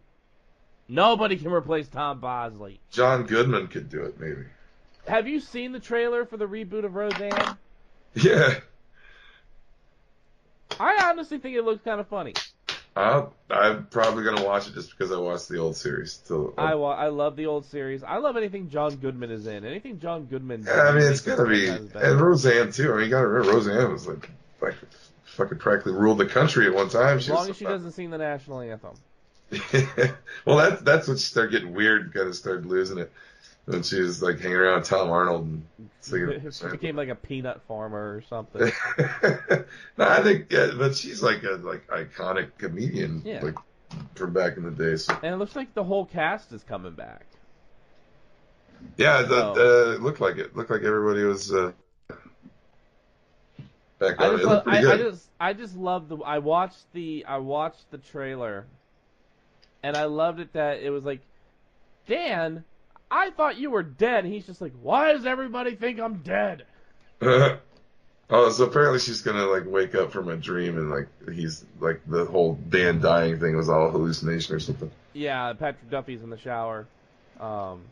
Nobody can replace Tom Bosley. John Goodman could do it, maybe. Have you seen the trailer for the reboot of Roseanne? Yeah. I honestly think it looks kind of funny. I'm probably gonna watch it just because I watched the old series. So, I love the old series. I love anything John Goodman is in. Anything John Goodman yeah, I mean, it's makes it gonna 10 be, times and better. Roseanne too. I mean, you gotta remember, Roseanne was like fucking practically ruled the country at one time. As She was long as she doesn't sing the national anthem. well, that's when she started getting weird, kind of started losing it. When she was like hanging around Tom Arnold and singing. She became like a peanut farmer or something. No, I think, yeah, but she's like a iconic comedian, Yeah. like from back in the day. So. And it looks like the whole cast is coming back. Yeah, So, it looked like it. Looked like everybody was back I on it. just It love, looked pretty good. I just love I watched the trailer and I loved it that it was like, Dan, I thought you were dead. And he's just like, why does everybody think I'm dead? Oh, so apparently she's gonna like wake up from a dream and like he's like the whole Dan dying thing was all hallucination or something. Yeah, Patrick Duffy's in the shower. Um,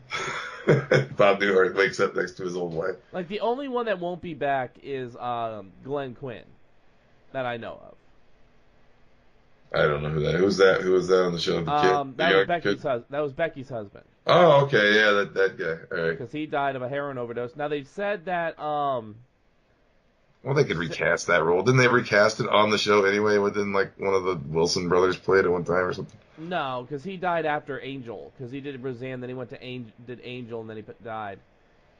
Bob Newhart wakes up next to his old wife. like the only one that won't be back is Glenn Quinn that I know of. I don't know who that. Who's that? Who was that on the show? The kid, the That was young kid. That was Becky's husband Oh, okay, yeah, that guy. All right. because he died of a heroin overdose. Now they've said that Well, they could recast that role. Didn't they recast it on the show anyway? Didn't like one of the Wilson brothers play it at one time or something? no, because he died after Angel because he did Roseanne, then he went to did Angel, and then he died.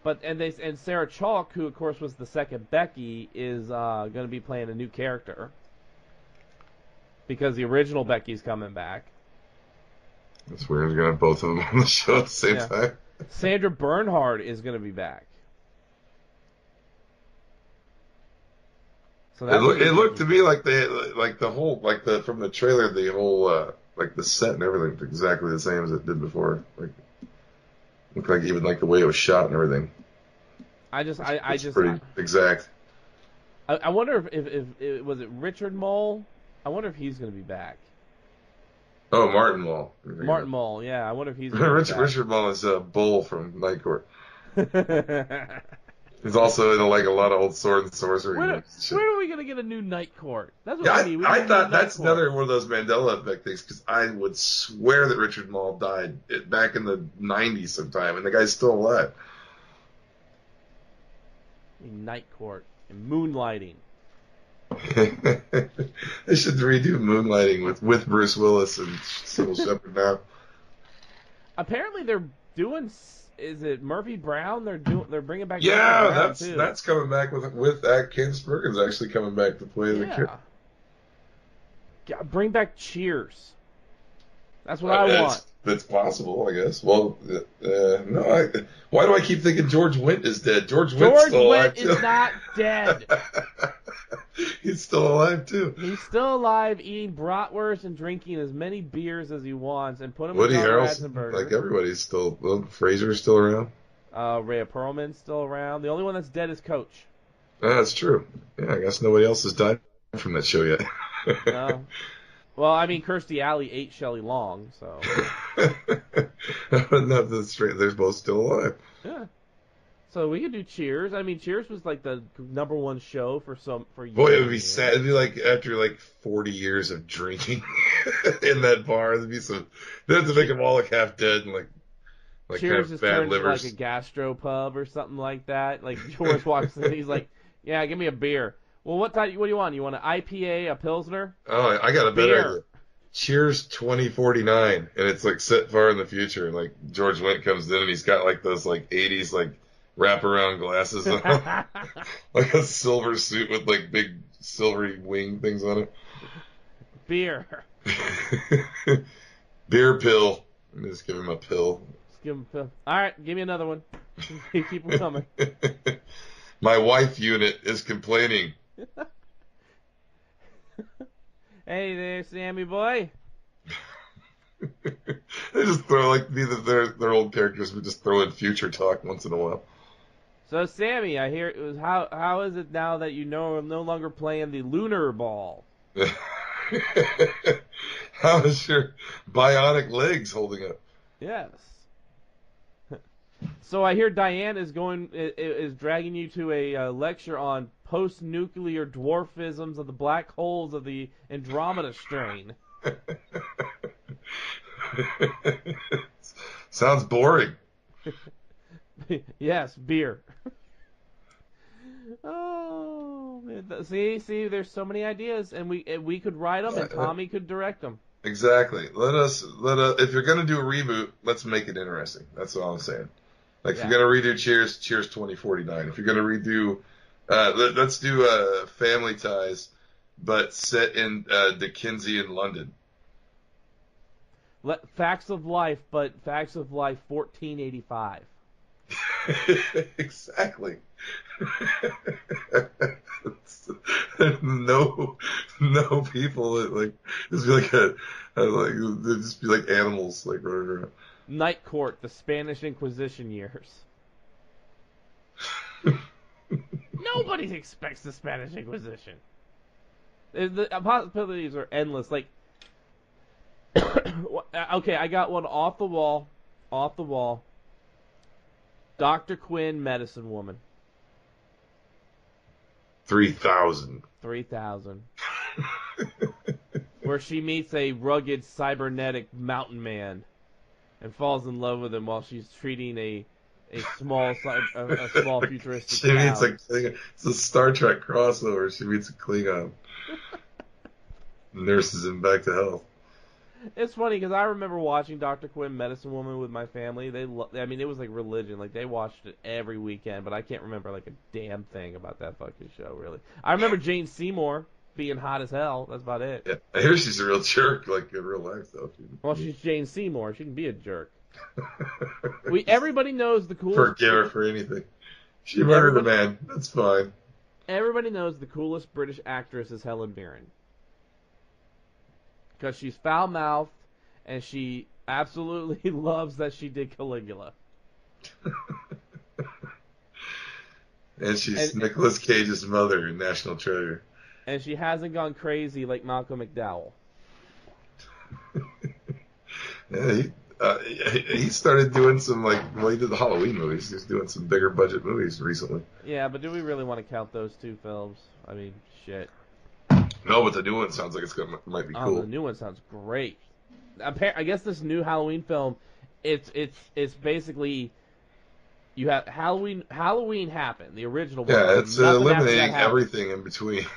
But and Sarah Chalk, who of course was the second Becky, is going to be playing a new character because the original Becky's coming back. That's weird. We're gonna have both of them on the show at the same Yeah. time. Sandra Bernhard is going to be back. So It looked to me like the whole from the trailer the whole like the set and everything looked exactly the same as it did before. Like looked like even like the way it was shot and everything. It's pretty exact. I wonder if it was it Richard Mole. I wonder if he's going to be back. Oh, Martin Mull. Martin Mull, yeah. I wonder if he's going to be back. Richard Mull is Bull from Night Court. He's also in like a lot of old sword and sorcery. When are we going to get a new Night Court? That's what Yeah, we need. I thought that's another one of those Mandela effect things because I would swear that Richard Mull died back in the 90s sometime, and the guy's still alive. Night Court and Moonlighting. They should redo Moonlighting with Bruce Willis and Sybil Shepherd now. Apparently they're doing. Is it Murphy Brown? They're bringing back. Yeah, Murphy Brown too. that's coming back with Candace Bergen's actually coming back to play the kid. Yeah, bring back Cheers. That's what I want. That's possible, I guess. Well, no. Why do I keep thinking George Wendt is dead? George Wendt is not dead. He's still alive too. He's still alive, eating bratwurst and drinking as many beers as he wants, and put him Woody in Harrelson, like everybody's still. Well, Fraser's still around. Rhea Perlman's still around. The only one that's dead is Coach. That's true. Yeah, I guess nobody else has died from that show yet. No. Well, I mean, Kirstie Alley ate Shelley Long, so. No, that's straight. They're both still alive. Yeah. So we could do Cheers. I mean, Cheers was like the #1 show for years. Boy, it would be sad. It'd be like after like 40 years of drinking in that bar. It'd be so. They have to make them all like half dead and like Cheers kind of is bad turned livers. into like a gastropub or something like that. Like George walks in, he's like, "Yeah, give me a beer." Well, what do you want? You want an IPA, a Pilsner? Oh, I got a better Beer. idea. Cheers 2049, and it's like set far in the future. And like George Wendt comes in, and he's got like those like 80s like wraparound glasses on, like a silver suit with like big silvery wing things on it. Beer. Beer pill. Just give him a pill. Just give him a pill. All right, give me another one. Keep them coming. My wife unit is complaining. Hey there, Sammy boy. They just throw like their old characters would just throw in future talk once in a while. So Sammy, I hear it was how is it now that you know I'm no longer playing the lunar ball? How is your bionic legs holding up? Yes. So I hear Diane is dragging you to a lecture on post-nuclear dwarfisms of the black holes of the Andromeda strain. Sounds boring. Yes, beer. Oh, man. See, there's so many ideas, and we could write them, and Tommy could direct them. Exactly. Let us. If you're gonna do a reboot, let's make it interesting. That's all I'm saying. Like if you're gonna redo Cheers 2049. If you're gonna redo, let's do Family Ties, but set in Dickensian London. Facts of Life, but Facts of Life 1485. Exactly. no people that, like, just be like they'd just be like animals like running around. Night Court, the Spanish Inquisition years. Nobody expects the Spanish Inquisition. The possibilities are endless. Like, okay, I got one off the wall. Dr. Quinn, Medicine Woman. 3,000. Where she meets a rugged cybernetic mountain man and falls in love with him while she's treating a small futuristic She meets town. a Klingon. It's a Star Trek crossover. She meets a Klingon. Nurses him back to health. It's funny because I remember watching Dr. Quinn, Medicine Woman with my family. It was like religion. Like they watched it every weekend, but I can't remember like a damn thing about that fucking show. Really, I remember Jane Seymour being hot as hell. That's about it. Yeah, I hear she's a real jerk, like in real life, though. Well, she's Jane Seymour. She can be a jerk. Everybody knows the coolest. Forgive her for anything. She murdered a man. That's fine. Everybody knows the coolest British actress is Helen Mirren. Because she's foul-mouthed, and she absolutely loves that she did Caligula. And she's Nicolas Cage's mother in National Treasure. And she hasn't gone crazy like Malcolm McDowell. Yeah, he started doing some, like, well, he did the Halloween movies. He's doing some bigger budget movies recently. Yeah, but do we really want to count those two films? I mean, shit. No, but the new one sounds like might be cool. The new one sounds great. I guess this new Halloween film, it's basically you have Halloween happened, the original one. Yeah, it's eliminating everything in between.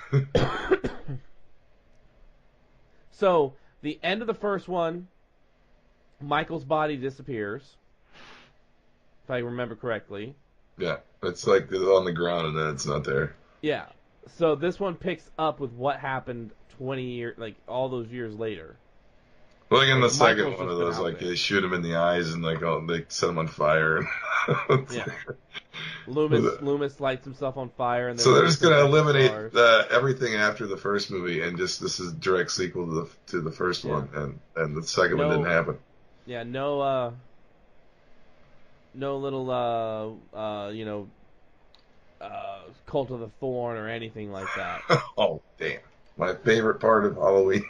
So the end of the first one, Michael's body disappears, if I remember correctly. Yeah, it's like on the ground and then it's not there. Yeah. So this one picks up with what happened 20 years, like all those years later. Well, like in the second Michael's one of just those, been out like there. they shoot him in the eyes and like they set him on fire. Yeah. Loomis lights himself on fire, and so they're just gonna eliminate stars. everything after the first movie, and just this is a direct sequel to the first one, and the second one didn't happen. Yeah, no little Cult of the Thorn or anything like that. Oh damn! My favorite part of Halloween.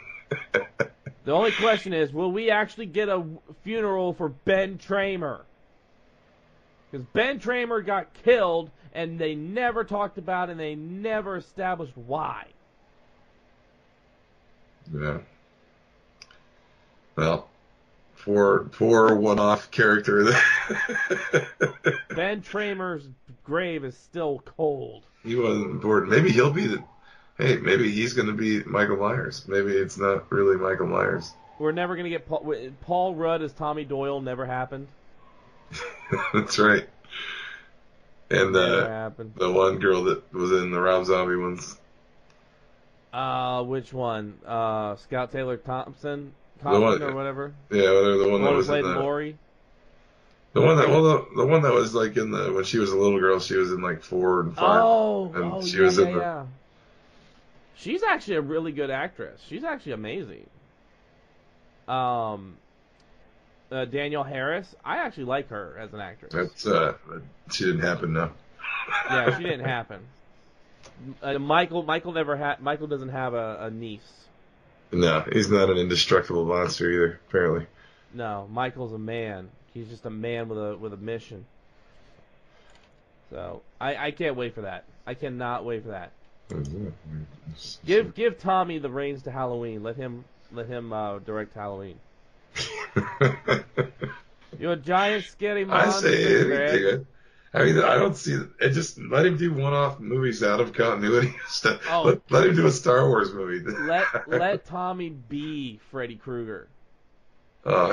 The only question is, will we actually get a funeral for Ben Tramer? Because Ben Tramer got killed, and they never talked about it, and they never established why. Yeah. Well, poor one-off character. Ben Tramer's grave is still cold. He wasn't important. Maybe he'll be maybe he's going to be Michael Myers. Maybe it's not really Michael Myers. We're never going to get Paul Rudd as Tommy Doyle. Never happened. That's right. And Never happened. The one girl that was in the Rob Zombie ones. Which one? Scout Taylor Thompson or whatever. Yeah, whatever. The one that was played in Lori. The one that the one that was like in when she was a little girl, she was in like 4 and 5. She was in the. She's actually a really good actress. She's actually amazing. Danielle Harris, I actually like her as an actress. That's she didn't happen, no. Yeah, she didn't happen. Michael doesn't have a niece. No, he's not an indestructible monster either. Apparently. No, Michael's a man. He's just a man with a mission. So I can't wait for that. I cannot wait for that. Give Tommy the reins to Halloween. Let him direct Halloween. You're a giant scary monster. I say anything. I mean, I don't see it. Just let him do one-off movies out of continuity stuff. Oh, let him do a Star Wars movie. let Tommy be Freddy Krueger. Oh.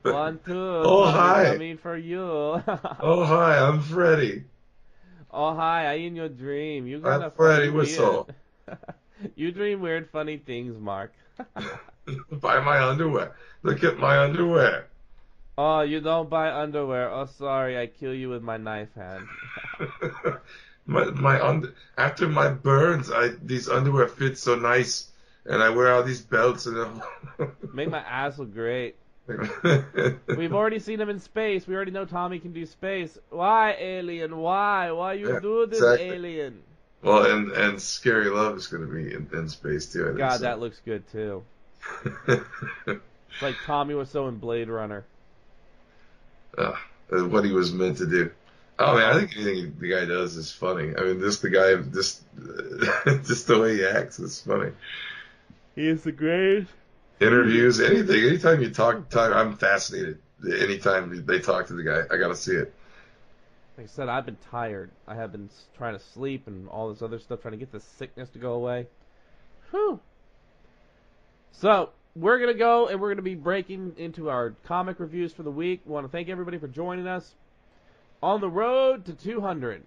1, 2. Oh, Tommy hi. coming for you. Oh, hi, I'm Freddy. Oh, hi, I in your dream. You I'm got Freddy Whistle. You dream weird, funny things, Mark. Buy my underwear. Look at my underwear. Oh, you don't buy underwear. Oh, sorry, I kill you with my knife hand. After my burns, these underwear fit so nice, and I wear all these belts and. Make my ass look great. We've already seen him in space. We already know Tommy can do space. Why, alien? Why you do this, exactly. alien? Well, and Scary Love is going to be in space too. I think, God, that looks good too. It's like Tommy Wiseau in Blade Runner. What he was meant to do. Oh man, I think anything the guy does is funny. I mean, just the way he acts is funny. He is the greatest. Interviews, anytime you talk, I'm fascinated. Anytime they talk to the guy, I gotta see it. Like I said, I've been tired. I have been trying to sleep and all this other stuff, trying to get this sickness to go away. Whew. So, we're going to go and we're going to be breaking into our comic reviews for the week. We want to thank everybody for joining us on the road to 200.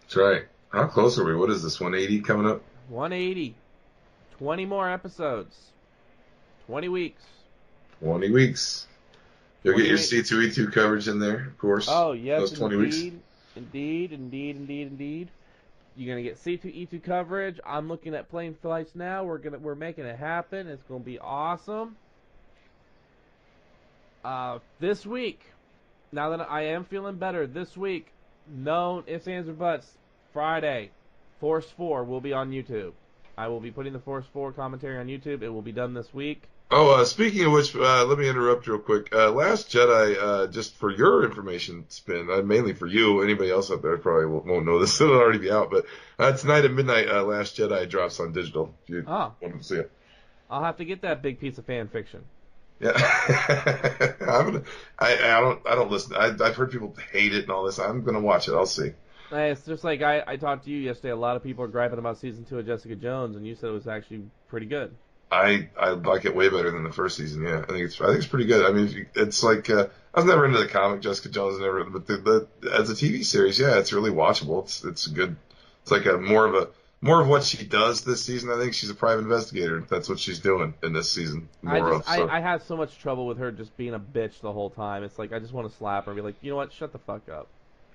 That's right. How close are we? What is this, 180 coming up? 180. 20 more episodes. 20 weeks. 20 weeks. You'll get your C2E2 coverage in there, of course. Oh, yes, those 20 weeks. Indeed. You're gonna get C2E2 coverage. I'm looking at plane flights now. We're making it happen. It's gonna be awesome. This week, now that I am feeling better, this week, no ifs, ands, or buts. Friday, Force 4 will be on YouTube. I will be putting the Force 4 commentary on YouTube. It will be done this week. Oh, speaking of which, let me interrupt real quick. Last Jedi, just for your information, Spin, mainly for you. Anybody else out there probably won't know this. It'll already be out. But tonight at midnight, Last Jedi drops on digital. If you want to see it. I'll have to get that big piece of fan fiction. Yeah, I don't listen. I've heard people hate it and all this. I'm gonna watch it. I'll see. It's just like I talked to you yesterday. A lot of people are griping about season 2 of Jessica Jones, and you said it was actually pretty good. I like it way better than the first season. Yeah, I think it's pretty good. I mean, it's like I was never into the comic Jessica Jones, but the as a TV series, yeah, it's really watchable. It's good. It's like more of what she does this season. I think she's a private investigator. That's what she's doing in this season. I had so much trouble with her just being a bitch the whole time. It's like I just want to slap her and be like, you know what, shut the fuck up.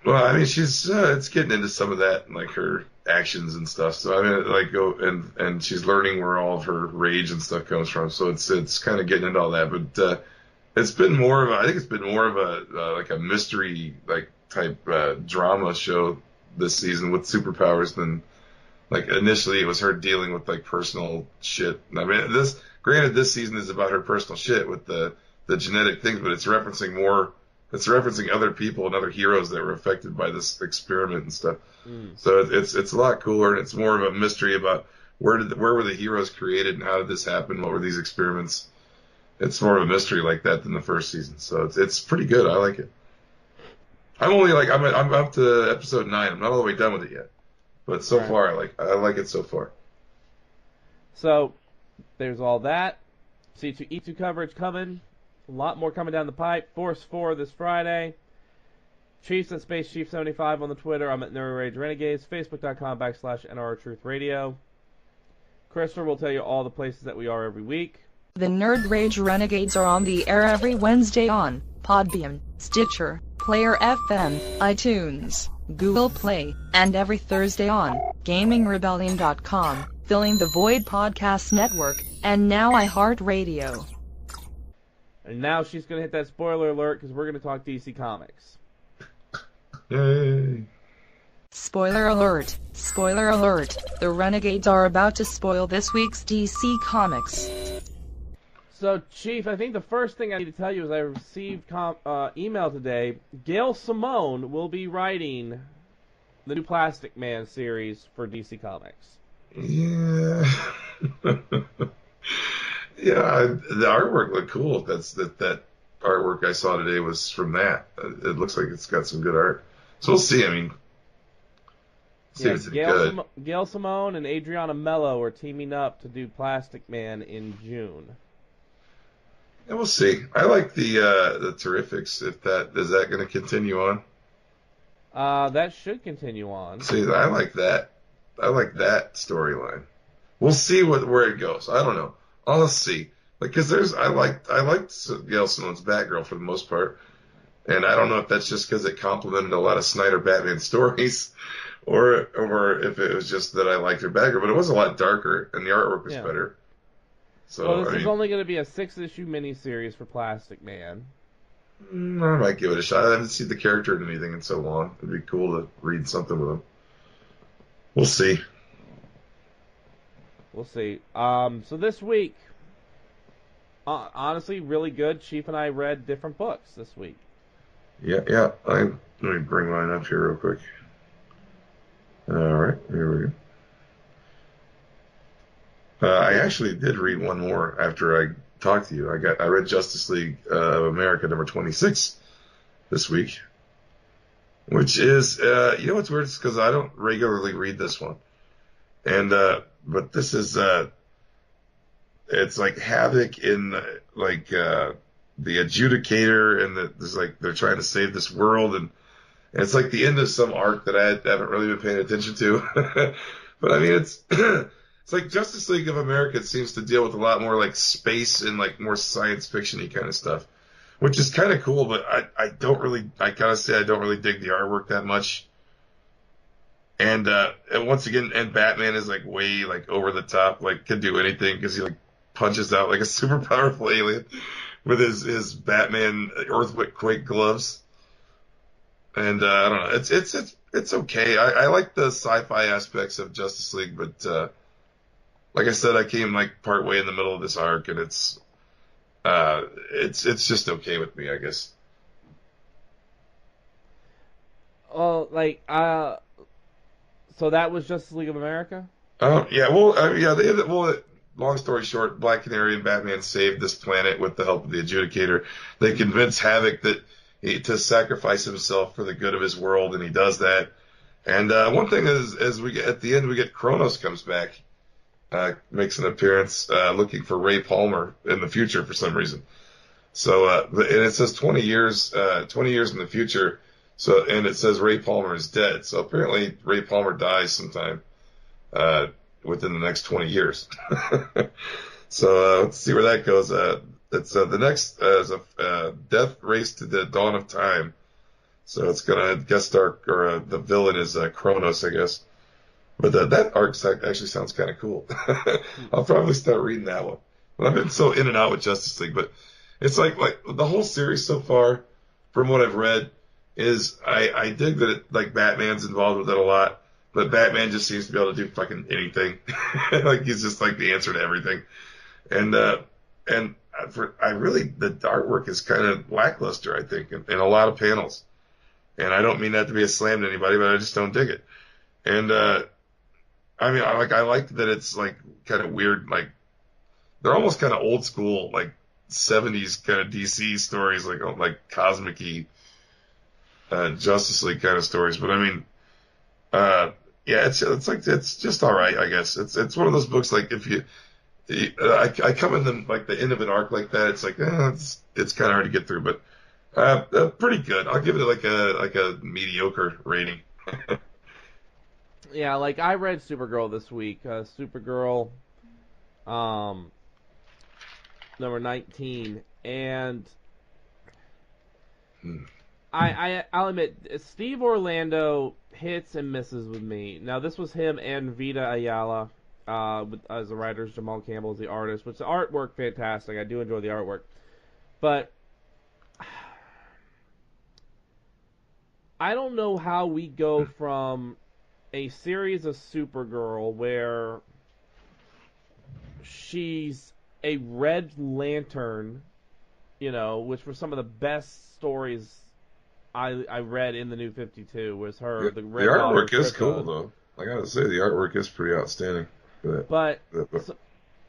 Well, I mean, she's it's getting into some of that, like her actions and stuff. So I mean, like and she's learning where all of her rage and stuff comes from. So it's kind of getting into all that. But it's been more of a like a mystery like type drama show this season with superpowers than like initially it was her dealing with like personal shit. I mean, this season is about her personal shit with the genetic things, but it's referencing more. It's referencing other people and other heroes that were affected by this experiment and stuff. So it's a lot cooler, and it's more of a mystery about where were the heroes created and how did this happen? What were these experiments? It's more of a mystery like that than the first season. So it's pretty good. I like it. I'm up to episode 9. I'm not all the way done with it yet, but so far I like it so far. So there's all that. C2E2 coverage coming. A lot more coming down the pipe. Force 4 this Friday. Chiefs at Space Chief 75 on the Twitter. I'm at Nerd Rage Renegades. Facebook.com/NR Truth Radio. Christopher will tell you all the places that we are every week. The Nerd Rage Renegades are on the air every Wednesday on Podbean, Stitcher, Player FM, iTunes, Google Play, and every Thursday on GamingRebellion.com, Filling the Void Podcast Network, and now iHeartRadio. And now she's going to hit that spoiler alert because we're going to talk DC Comics. Yay. Spoiler alert. Spoiler alert. The Renegades are about to spoil this week's DC Comics. So, Chief, I think the first thing I need to tell you is I received email today. Gail Simone will be writing the new Plastic Man series for DC Comics. Yeah. Yeah, the artwork looked cool. That artwork I saw today was from that. It looks like it's got some good art. So we'll see. I mean, see if it's any good. Gail Simone and Adriana Mello are teaming up to do Plastic Man in June. And we'll see. I like the Terrifics. Is that going to continue on? That should continue on. See, I like that. I like that storyline. We'll see where it goes. I don't know. I'll see. Because I liked Gail Simone's Batgirl for the most part, and I don't know if that's just because it complemented a lot of Snyder Batman stories, or if it was just that I liked her Batgirl. But it was a lot darker, and the artwork was better. So this is only going to be a 6-issue miniseries for Plastic Man. I might give it a shot. I haven't seen the character in anything in so long. It'd be cool to read something with him. We'll see. We'll see. So this week, honestly, really good. Chief and I read different books this week. Yeah. Let me bring mine up here real quick. All right, here we go. I actually did read one more after I talked to you. I read Justice League of America number 26 this week, which is you know what's weird? It's because I don't regularly read this one, and but this is it's like Havoc in like the Adjudicator, and there's like they're trying to save this world, and it's like the end of some arc that I haven't really been paying attention to. But I mean, it's it's like Justice League of America seems to deal with a lot more like space and like more science fiction-y kind of stuff, which is kind of cool. But I gotta say I don't really dig the artwork that much. And once again, and Batman is like way like over the top, like can do anything because he like punches out like a super powerful alien with his Batman earthquake gloves. And I don't know, it's okay. I like the sci-fi aspects of Justice League, but like I said, I came like part way in the middle of this arc, and it's just okay with me, I guess. Oh, so that was Justice League of America? Yeah, well, yeah, long story short, Black Canary and Batman saved this planet with the help of the Adjudicator. They convince Havoc to sacrifice himself for the good of his world, and he does that. And one thing is, as we get at the end, we get Kronos comes back, makes an appearance, looking for Ray Palmer in the future for some reason. So, and it says 20 years in the future. So, and it says Ray Palmer is dead. So apparently Ray Palmer dies sometime within the next 20 years. So let's see where that goes. It's the next is a Death Race to the Dawn of Time. So it's gonna guest star, or the villain is Kronos, I guess. But that arc actually sounds kind of cool. I'll probably start reading that one. But I've been so in and out with Justice League. But it's like the whole series so far, from what I've read, is I dig that like Batman's involved with it a lot. But Batman just seems to be able to do fucking anything. Like he's just like the answer to everything. And the artwork is kind of lackluster, I think, in a lot of panels. And I don't mean that to be a slam to anybody, but I just don't dig it. And I mean, I like that it's like kind of weird, like they're almost kind of old school, like 70s kind of DC stories, like cosmic-y Justice League kind of stories. But I mean, yeah, it's just all right, I guess. It's one of those books like I come in the end of an arc like that, it's like it's kind of hard to get through, but pretty good. I'll give it like a mediocre rating. Yeah, like I read Supergirl this week. Supergirl, number 19, and I'll admit Steve Orlando hits and misses with me. Now this was him and Vita Ayala. As the writers, Jamal Campbell is the artist, which the artwork fantastic. I do enjoy the artwork, but I don't know how we go from a series of Supergirl where she's a Red Lantern, which were some of the best stories I read in the New 52 was her. The Red artwork Daughter is Krypton. cool though. I gotta say the artwork is pretty outstanding. But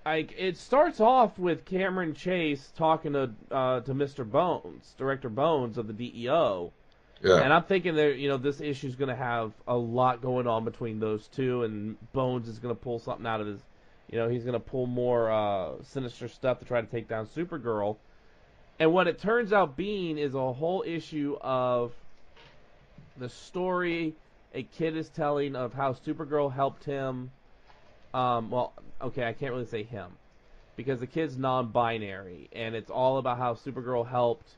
it starts off with Cameron Chase talking to Mr. Bones, Director Bones of the DEO. Yeah. And I'm thinking that this issue's going to have a lot going on between those two, and Bones is going to pull something out of his, he's going to pull more sinister stuff to try to take down Supergirl. And what it turns out being is a whole issue of the story a kid is telling of how Supergirl helped him. Well, okay, I can't really say him, because the kid's non-binary, and it's all about how Supergirl helped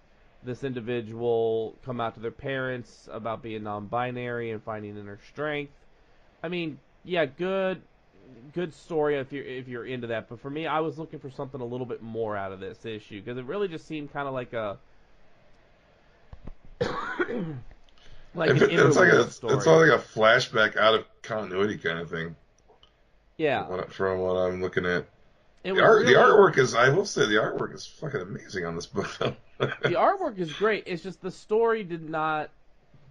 this individual come out to their parents about being non-binary and finding inner strength. I mean, yeah, good story if you're into that. But for me, I was looking for something a little bit more out of this issue, because it really just seemed kind of like a it's all like a flashback out of continuity kind of thing. Yeah. From what I'm looking at. The artwork is, I will say, the artwork is fucking amazing on this book. The artwork is great. It's just the story did not.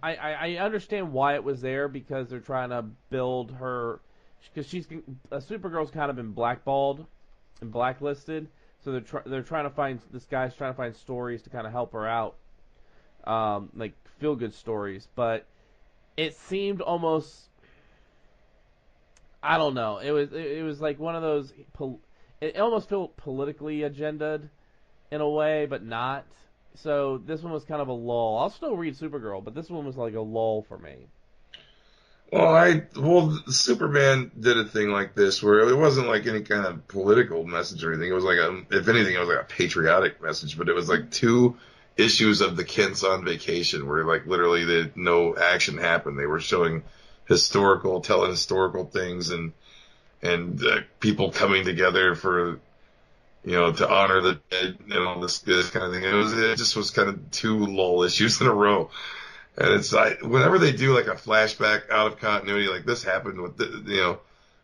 I understand why it was there, because they're trying to build her, because Supergirl's kind of been blackballed and blacklisted, so they're trying to find, this guy's trying to find stories to kind of help her out, like feel good stories, but it seemed almost, I don't know, it was like one of those, it almost felt politically agendaed in a way, but not. So this one was kind of a lull. I'll still read Supergirl, but this one was like a lull for me. Well, Superman did a thing like this where it wasn't like any kind of political message or anything. It was like if anything, it was like a patriotic message, but it was like 2 issues of the Kents on vacation where like literally no action happened. They were showing telling historical things and people coming together for, to honor the dead and all this kind of thing. It just was kind of 2 lull issues in a row. And it's like, whenever they do like a flashback out of continuity, like this happened with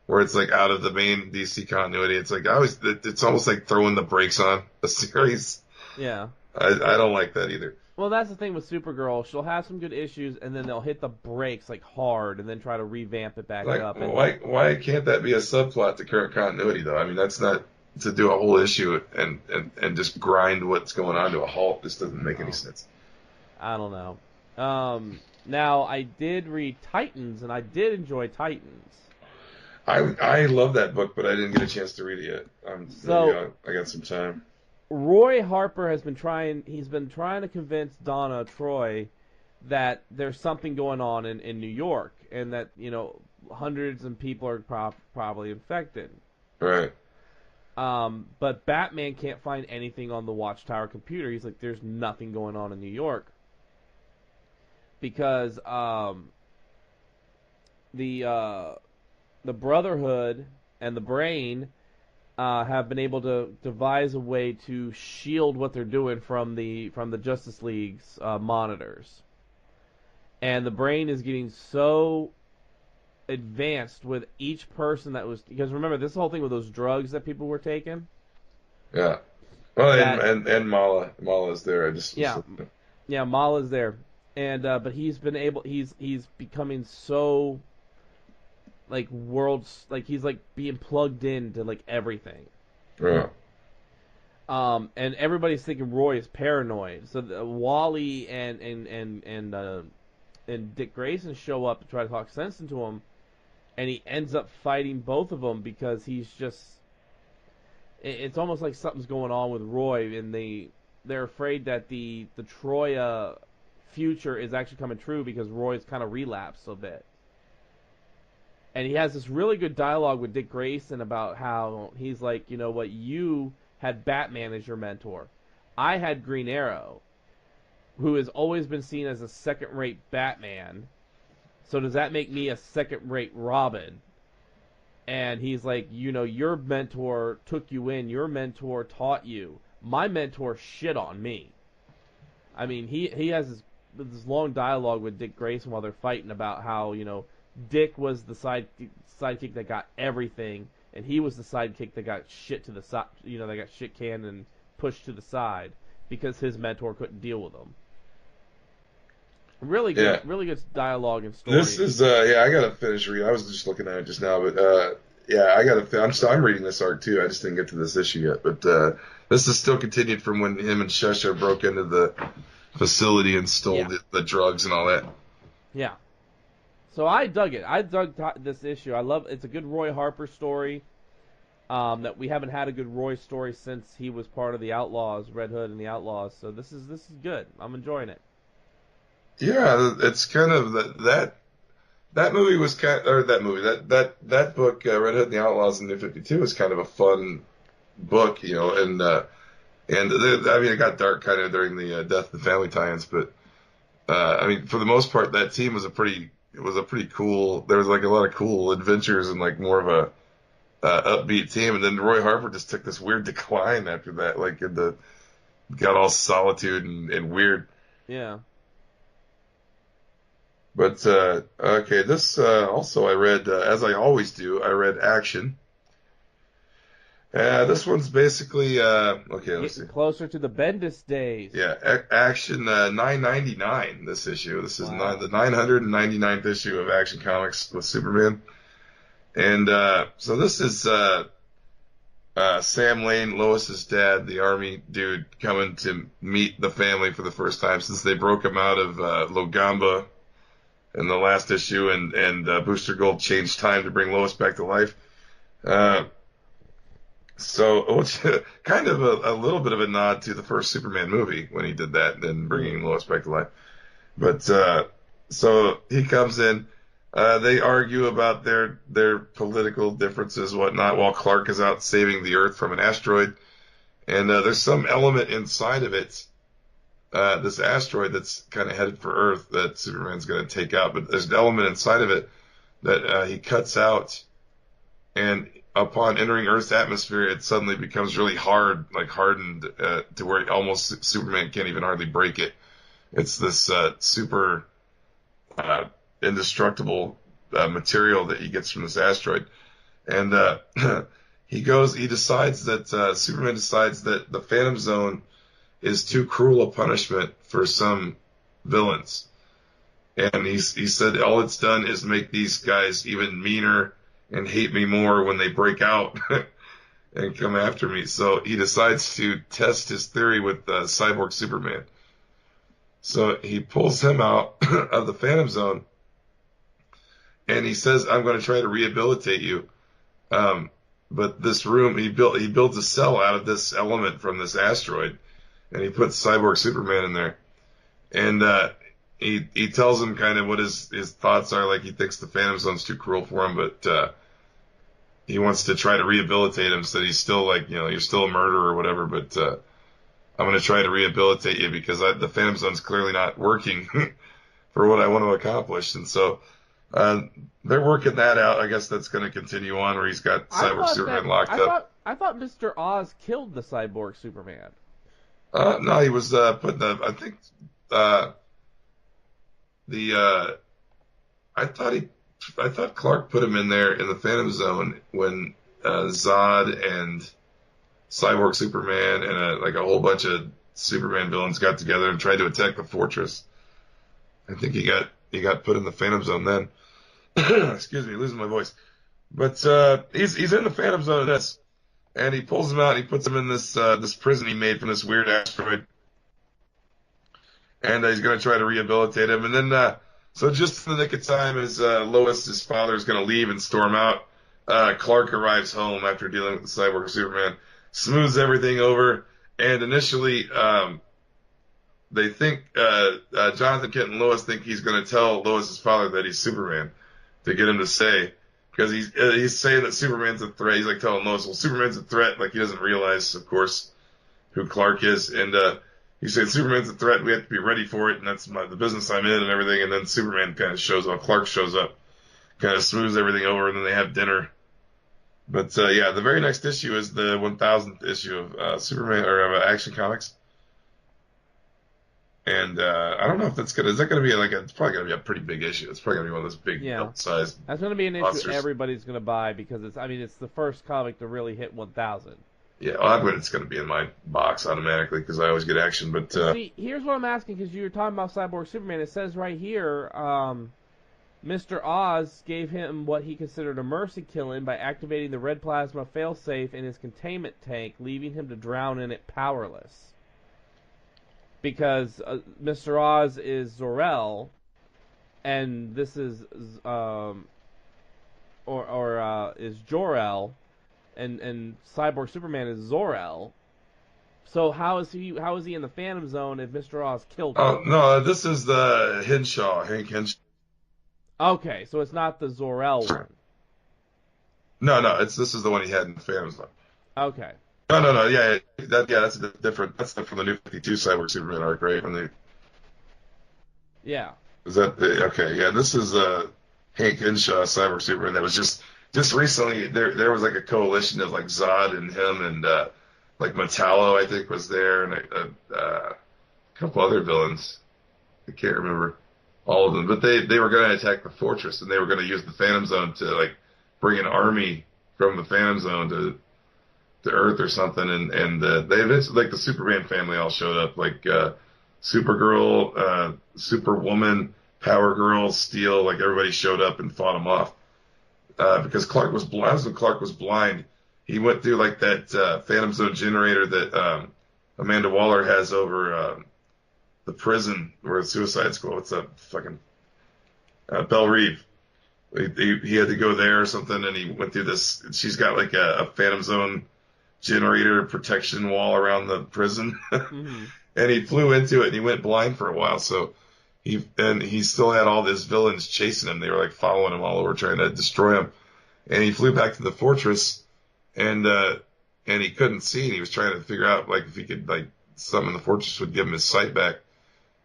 where it's like out of the main DC continuity, it's like it's almost like throwing the brakes on a series. Yeah. I don't like that either. Well, that's the thing with Supergirl. She'll have some good issues, and then they'll hit the brakes like hard, and then try to revamp it back up. And why can't that be a subplot to current continuity, though? I mean, that's not to do a whole issue and just grind what's going on to a halt. This doesn't make any sense. I don't know. Now, I did read Titans, and I did enjoy Titans. I love that book, but I didn't get a chance to read it yet. I got some time. Roy Harper has been trying to convince Donna Troy that there's something going on in New York, and that, hundreds of people are probably infected. Right. But Batman can't find anything on the Watchtower computer. He's like, there's nothing going on in New York. Because the Brotherhood and the Brain have been able to devise a way to shield what they're doing from the Justice League's monitors. And the Brain is getting so advanced with each person that was, because remember this whole thing with those drugs that people were taking. Yeah. Well, and Mala's there. Mala's there, and but he's becoming so like he's like being plugged into like everything. Yeah. And everybody's thinking Roy is paranoid. So Wally and Dick Grayson show up to try to talk sense into him, and he ends up fighting both of them because he's just. It's almost like something's going on with Roy, and they're afraid that the Troya future is actually coming true because Roy's kind of relapsed a bit. And he has this really good dialogue with Dick Grayson about how he's like, you know what, you had Batman as your mentor. I had Green Arrow, who has always been seen as a second-rate Batman. So does that make me a second-rate Robin? And he's like, your mentor took you in. Your mentor taught you. My mentor shit on me. I mean, he has this long dialogue with Dick Grayson while they're fighting about how, Dick was the sidekick that got everything, and he was the sidekick that got shit to the side, they got shit canned and pushed to the side because his mentor couldn't deal with him. Really good, really good dialogue and story. This is I gotta finish reading. I was just looking at it just now, but I gotta. I'm reading this arc too. I just didn't get to this issue yet, but this is still continued from when him and Shesha broke into the facility and stole the drugs and all that. Yeah. So I dug it. I dug this issue. I love. It's a good Roy Harper story. That we haven't had a good Roy story since he was part of the Outlaws, Red Hood and the Outlaws. So this is good. I'm enjoying it. Yeah, it's kind of that movie was that book, Red Hood and the Outlaws in New 52 was kind of a fun book, and it got dark kind of during the Death of the Family tie-ins, but for the most part, that team was a pretty cool. There was like a lot of cool adventures and like more of a upbeat team, and then Roy Harper just took this weird decline after that, like got all solitude and weird. Yeah. But, okay, this, also I read, as I always do, I read Action. This one's basically, okay, let's see. Closer to the Bendis days. Yeah, Action, 999, this issue. This is the 999th issue of Action Comics with Superman. And, so this is, Sam Lane, Lois's dad, the army dude, coming to meet the family for the first time since they broke him out of, Logamba in the last issue, and Booster Gold changed time to bring Lois back to life. So, which kind of a little bit of a nod to the first Superman movie when he did that, and bringing Lois back to life. But so he comes in. They argue about their political differences, whatnot, while Clark is out saving the Earth from an asteroid. And there's some element inside of it. This asteroid that's kind of headed for Earth that Superman's going to take out, but there's an element inside of it that he cuts out, and upon entering Earth's atmosphere, it suddenly becomes really hard, like hardened to where almost Superman can't even hardly break it. It's this super indestructible material that he gets from this asteroid, and Superman decides that the Phantom Zone is too cruel a punishment for some villains. And he said all it's done is make these guys even meaner and hate me more when they break out and come after me. So he decides to test his theory with Cyborg Superman. So he pulls him out of the Phantom Zone, and he says, I'm going to try to rehabilitate you. But this room, he builds a cell out of this element from this asteroid, and he puts Cyborg Superman in there. And he tells him kind of what his thoughts are. Like, he thinks the Phantom Zone's too cruel for him, but he wants to try to rehabilitate him so that he's still like, you're still a murderer or whatever, but I'm going to try to rehabilitate you because the Phantom Zone's clearly not working for what I want to accomplish. And so they're working that out. I guess that's going to continue on where he's got Cyborg Superman locked up. I thought Mr. Oz killed the Cyborg Superman. No, he was putting I think I thought Clark put him in there in the Phantom Zone when Zod and Cyborg Superman and a whole bunch of Superman villains got together and tried to attack the fortress. I think he got put in the Phantom Zone then. Excuse me, losing my voice. But he's in the Phantom Zone in this. And he pulls him out and he puts him in this prison he made from this weird asteroid. And he's going to try to rehabilitate him. And then, so just in the nick of time as Lois, his father, is going to leave and storm out, Clark arrives home after dealing with the Cyborg Superman, smooths everything over, and initially they think, Jonathan Kent and Lois think he's going to tell Lois's father that he's Superman to get him to say. Because he's saying that Superman's a threat. He's like telling Lois, well, Superman's a threat. Like, he doesn't realize, of course, who Clark is. And he's saying Superman's a threat. We have to be ready for it. And that's the business I'm in and everything. And then Superman kind of shows up. Clark shows up, kind of smooths everything over. And then they have dinner. But, yeah, the very next issue is the 1000th issue of Superman or of Action Comics. And I don't know if is that gonna be like it's probably gonna be a pretty big issue. It's probably gonna be one of those big Yeah. sized That's going to be an issue monsters. everybody's going to buy because it's the first comic to really hit 1,000. Yeah, well, I bet it's gonna be in my box automatically because I always get action. But See, here's what I'm asking because you were talking about Cyborg Superman. It says right here, Mr. Oz gave him what he considered a mercy killing by activating the red plasma failsafe in his containment tank, leaving him to drown in it powerless. Because Mr. Oz is Zor-El, and this is is Jor-El, and Cyborg Superman is Zor-El. So how is he in the Phantom Zone if Mr. Oz killed him? oh no, this is the Hank Henshaw. Okay, so it's not the Zor-El one. No, this is the one he had in the Phantom Zone. Okay. No, yeah, that's different. That's from the New 52 Cyborg Superman arc, right? Yeah. Is that okay? Yeah, this is Hank Henshaw Cyborg Superman. That was just recently. There was like a coalition of like Zod and him and like Metallo, I think, was there, and a couple other villains. I can't remember all of them, but they were going to attack the fortress, and they were going to use the Phantom Zone to like bring an army from the Phantom Zone to Earth or something, and they eventually, like the Superman family all showed up, like Supergirl, Superwoman, Power Girl, Steel, like everybody showed up and fought him off because Clark was blind. When Clark was blind, he went through like that Phantom Zone generator that Amanda Waller has over the prison or the Suicide Squad. What's that fucking Belle Reeve? He had to go there or something, and he went through this. She's got like a Phantom Zone generator protection wall around the prison, Mm-hmm. and he flew into it and he went blind for a while. So he still had all these villains chasing him. They were like following him all over, trying to destroy him. And he flew back to the fortress, and he couldn't see, and he was trying to figure out like if he could like something in the fortress would give him his sight back.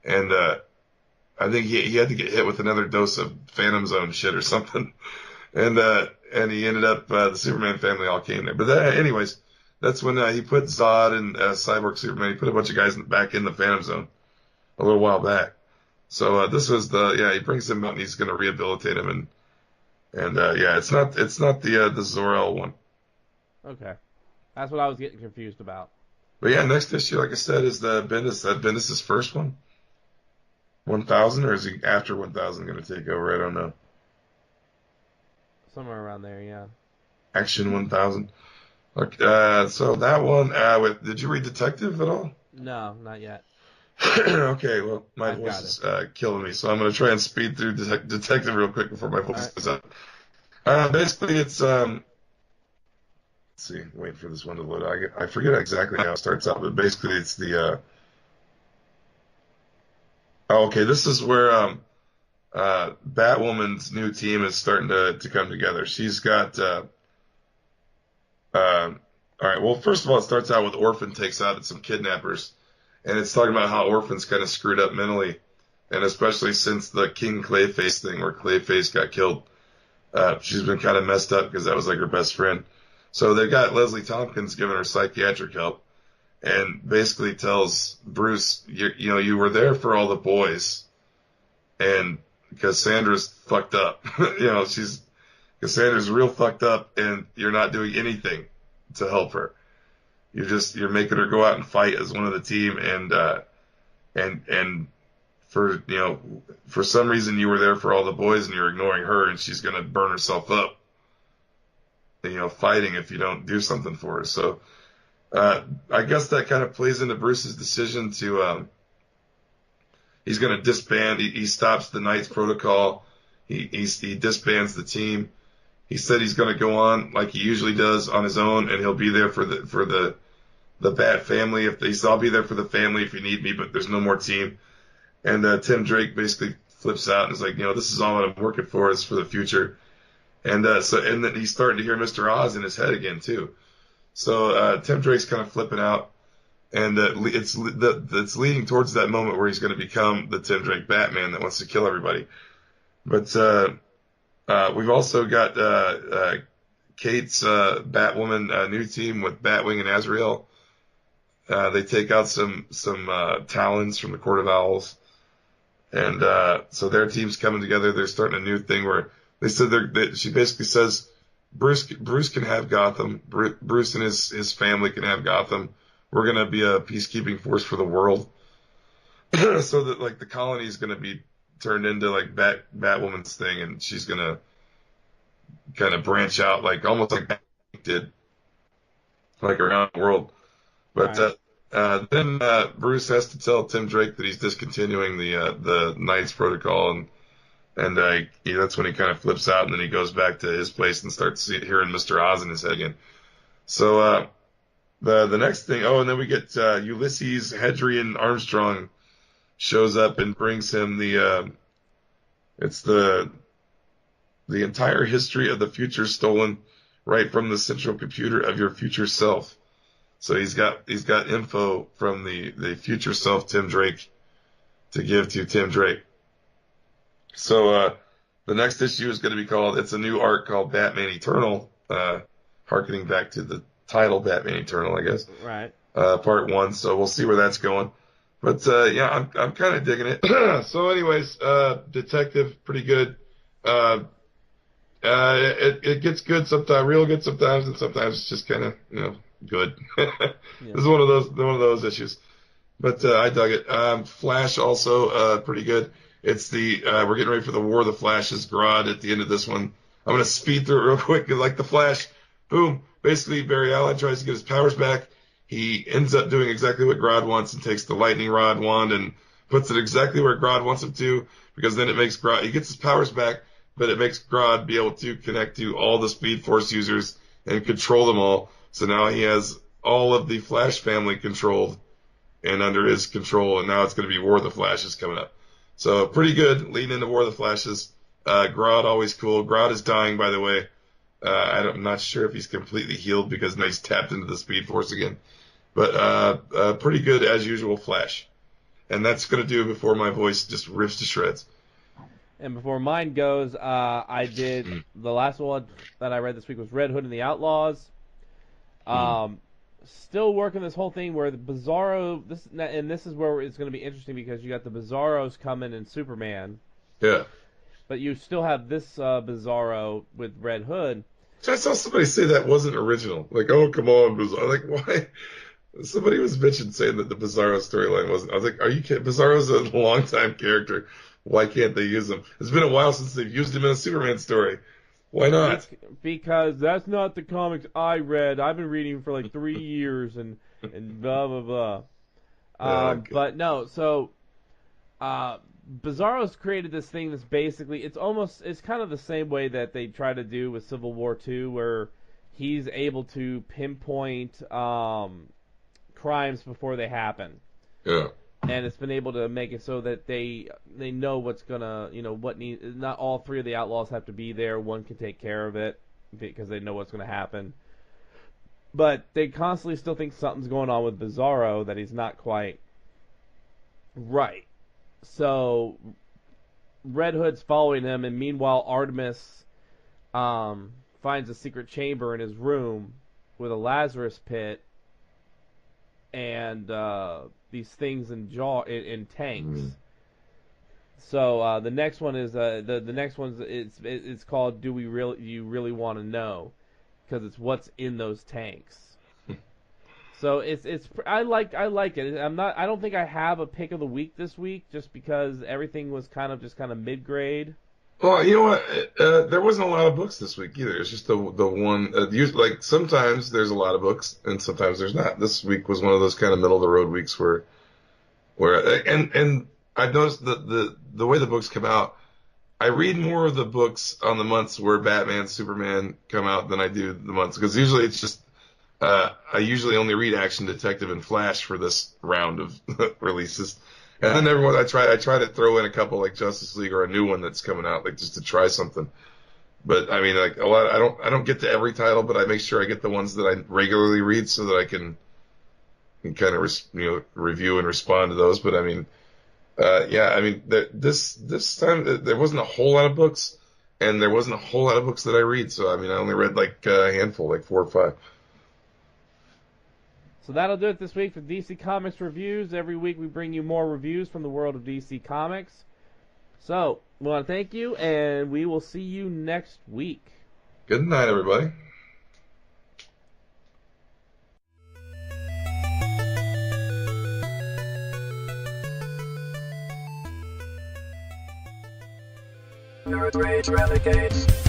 And I think he had to get hit with another dose of Phantom Zone shit or something. And he ended up the Superman family all came there. But anyways. That's when he put Zod and Cyborg Superman. He put a bunch of guys back in the Phantom Zone a little while back. So this was he brings him out and he's going to rehabilitate him and it's not the Zor-El one. Okay, that's what I was getting confused about. But yeah, next issue, like I said, is the Bendis' first one. 1,000, or is he after 1,000 going to take over? I don't know. Somewhere around there, yeah. Action 1,000. So that one, did you read Detective at all? No, not yet. Okay, well, my voice is killing me, so I'm going to try and speed through Detective real quick before my voice goes out. Basically, it's, let's see, wait for this one to load. I forget exactly how it starts out, but basically it's the, okay, this is where Batwoman's new team is starting to come together. She's got, all right. Well, first of all, it starts out with Orphan takes out some kidnappers, and it's talking about how Orphan's kind of screwed up mentally, and especially since the King Clayface thing where Clayface got killed, she's been kind of messed up because that was like her best friend. So they've got Leslie Tompkins giving her psychiatric help, and basically tells Bruce, you were there for all the boys, and Cassandra's fucked up. Cassandra's real fucked up, and you're not doing anything to help her. You're making her go out and fight as one of the team, and for some reason you were there for all the boys and you're ignoring her, and she's gonna burn herself up, fighting if you don't do something for her. So I guess that kind of plays into Bruce's decision to he's gonna disband. He stops the Knights Protocol. He disbands the team. He said he's going to go on like he usually does on his own, and he'll be there for the Bat family. I'll be there for the family if you need me, but there's no more team. And Tim Drake basically flips out and is like, this is all that I'm working for is for the future. And then he's starting to hear Mr. Oz in his head again too. So Tim Drake's kind of flipping out, and it's leading towards that moment where he's going to become the Tim Drake Batman that wants to kill everybody. But we've also got Kate's Batwoman new team with Batwing and Azrael. They take out some Talons from the Court of Owls, and so their team's coming together. They're starting a new thing where they said she basically says Bruce can have Gotham. Bruce and his family can have Gotham. We're gonna be a peacekeeping force for the world, so that like the colony is gonna be turned into like Batwoman's thing, and she's gonna kind of branch out like almost like Batman did, like around the world. But then Bruce has to tell Tim Drake that he's discontinuing the Knights Protocol, and that's when he kind of flips out, and then he goes back to his place and starts hearing Mr. Oz in his head again. So the next thing, and then we get Ulysses Hadrian Armstrong shows up and brings him the entire history of the future stolen right from the central computer of your future self. So he's got info from the future self Tim Drake to give to Tim Drake. So the next issue is going to be it's a new arc called Batman Eternal, harkening back to the title Batman Eternal, I guess. Right. Part 1. So we'll see where that's going. But yeah, I'm kind of digging it. So anyways, Detective, pretty good. It gets good sometimes, real good sometimes, and sometimes it's just kind of good. This is one of those issues, but I dug it. Flash also pretty good. It's we're getting ready for the War of the Flashes. Grodd at the end of this one. I'm gonna speed through it real quick. Like the Flash, boom. Basically, Barry Allen tries to get his powers back. He ends up doing exactly what Grodd wants and takes the lightning rod wand and puts it exactly where Grodd wants him to, because then it makes Grodd, he gets his powers back, but it makes Grodd be able to connect to all the Speed Force users and control them all. So now he has all of the Flash family controlled and under his control, and now it's going to be War of the Flashes coming up. So pretty good, leading into War of the Flashes. Grodd, always cool. Grodd is dying, by the way. I'm not sure if he's completely healed because now he's tapped into the Speed Force again. But pretty good, as usual, Flash. And that's going to do it before my voice just rips to shreds. And before mine goes, I did the last one that I read this week was Red Hood and the Outlaws. Still working this whole thing where the Bizarro, this is where it's going to be interesting because you got the Bizarros coming in Superman. Yeah. But you still have this Bizarro with Red Hood. I saw somebody say that wasn't original. Like, oh, come on, Bizarro. Like, why? Somebody was bitching saying that the Bizarro storyline wasn't. I was like, are you kidding? Bizarro's a long-time character. Why can't they use him? It's been a while since they've used him in a Superman story. Why not? Because that's not the comics I read. I've been reading for like 3 years and blah, blah, blah. Okay. But no, so Bizarro's created this thing that's basically, it's kind of the same way that they try to do with Civil War II, where he's able to pinpoint crimes before they happen. Yeah. And it's been able to make it so that they know what's gonna, not all three of the outlaws have to be there. One can take care of it because they know what's gonna happen. But they constantly still think something's going on with Bizarro, that he's not quite right. So Red Hood's following him, and meanwhile Artemis finds a secret chamber in his room with a Lazarus pit and these things in tanks. So the next one is the next one's it's called Do You Really Want to Know? Because it's what's in those tanks. So I like it. I don't think I have a pick of the week this week just because everything was kind of mid-grade. Well, you know what? There wasn't a lot of books this week either. It's just the one. Like sometimes there's a lot of books and sometimes there's not. This week was one of those kind of middle of the road weeks where I've noticed the way the books come out. I read more of the books on the months where Batman, Superman come out than I do the months, because usually it's just I usually only read Action Detective and Flash for this round of releases. And then everyone, I try to throw in a couple like Justice League or a new one that's coming out, like just to try something. But I mean, like a lot, I don't get to every title, but I make sure I get the ones that I regularly read so that I can kind of review and respond to those. But I mean, this time there wasn't a whole lot of books, and there wasn't a whole lot of books that I read. So I mean, I only read like a handful, like 4 or 5. So that'll do it this week for DC Comics Reviews. Every week we bring you more reviews from the world of DC Comics. So, we want to thank you, and we will see you next week. Good night, everybody. Nerd Rage Renegades.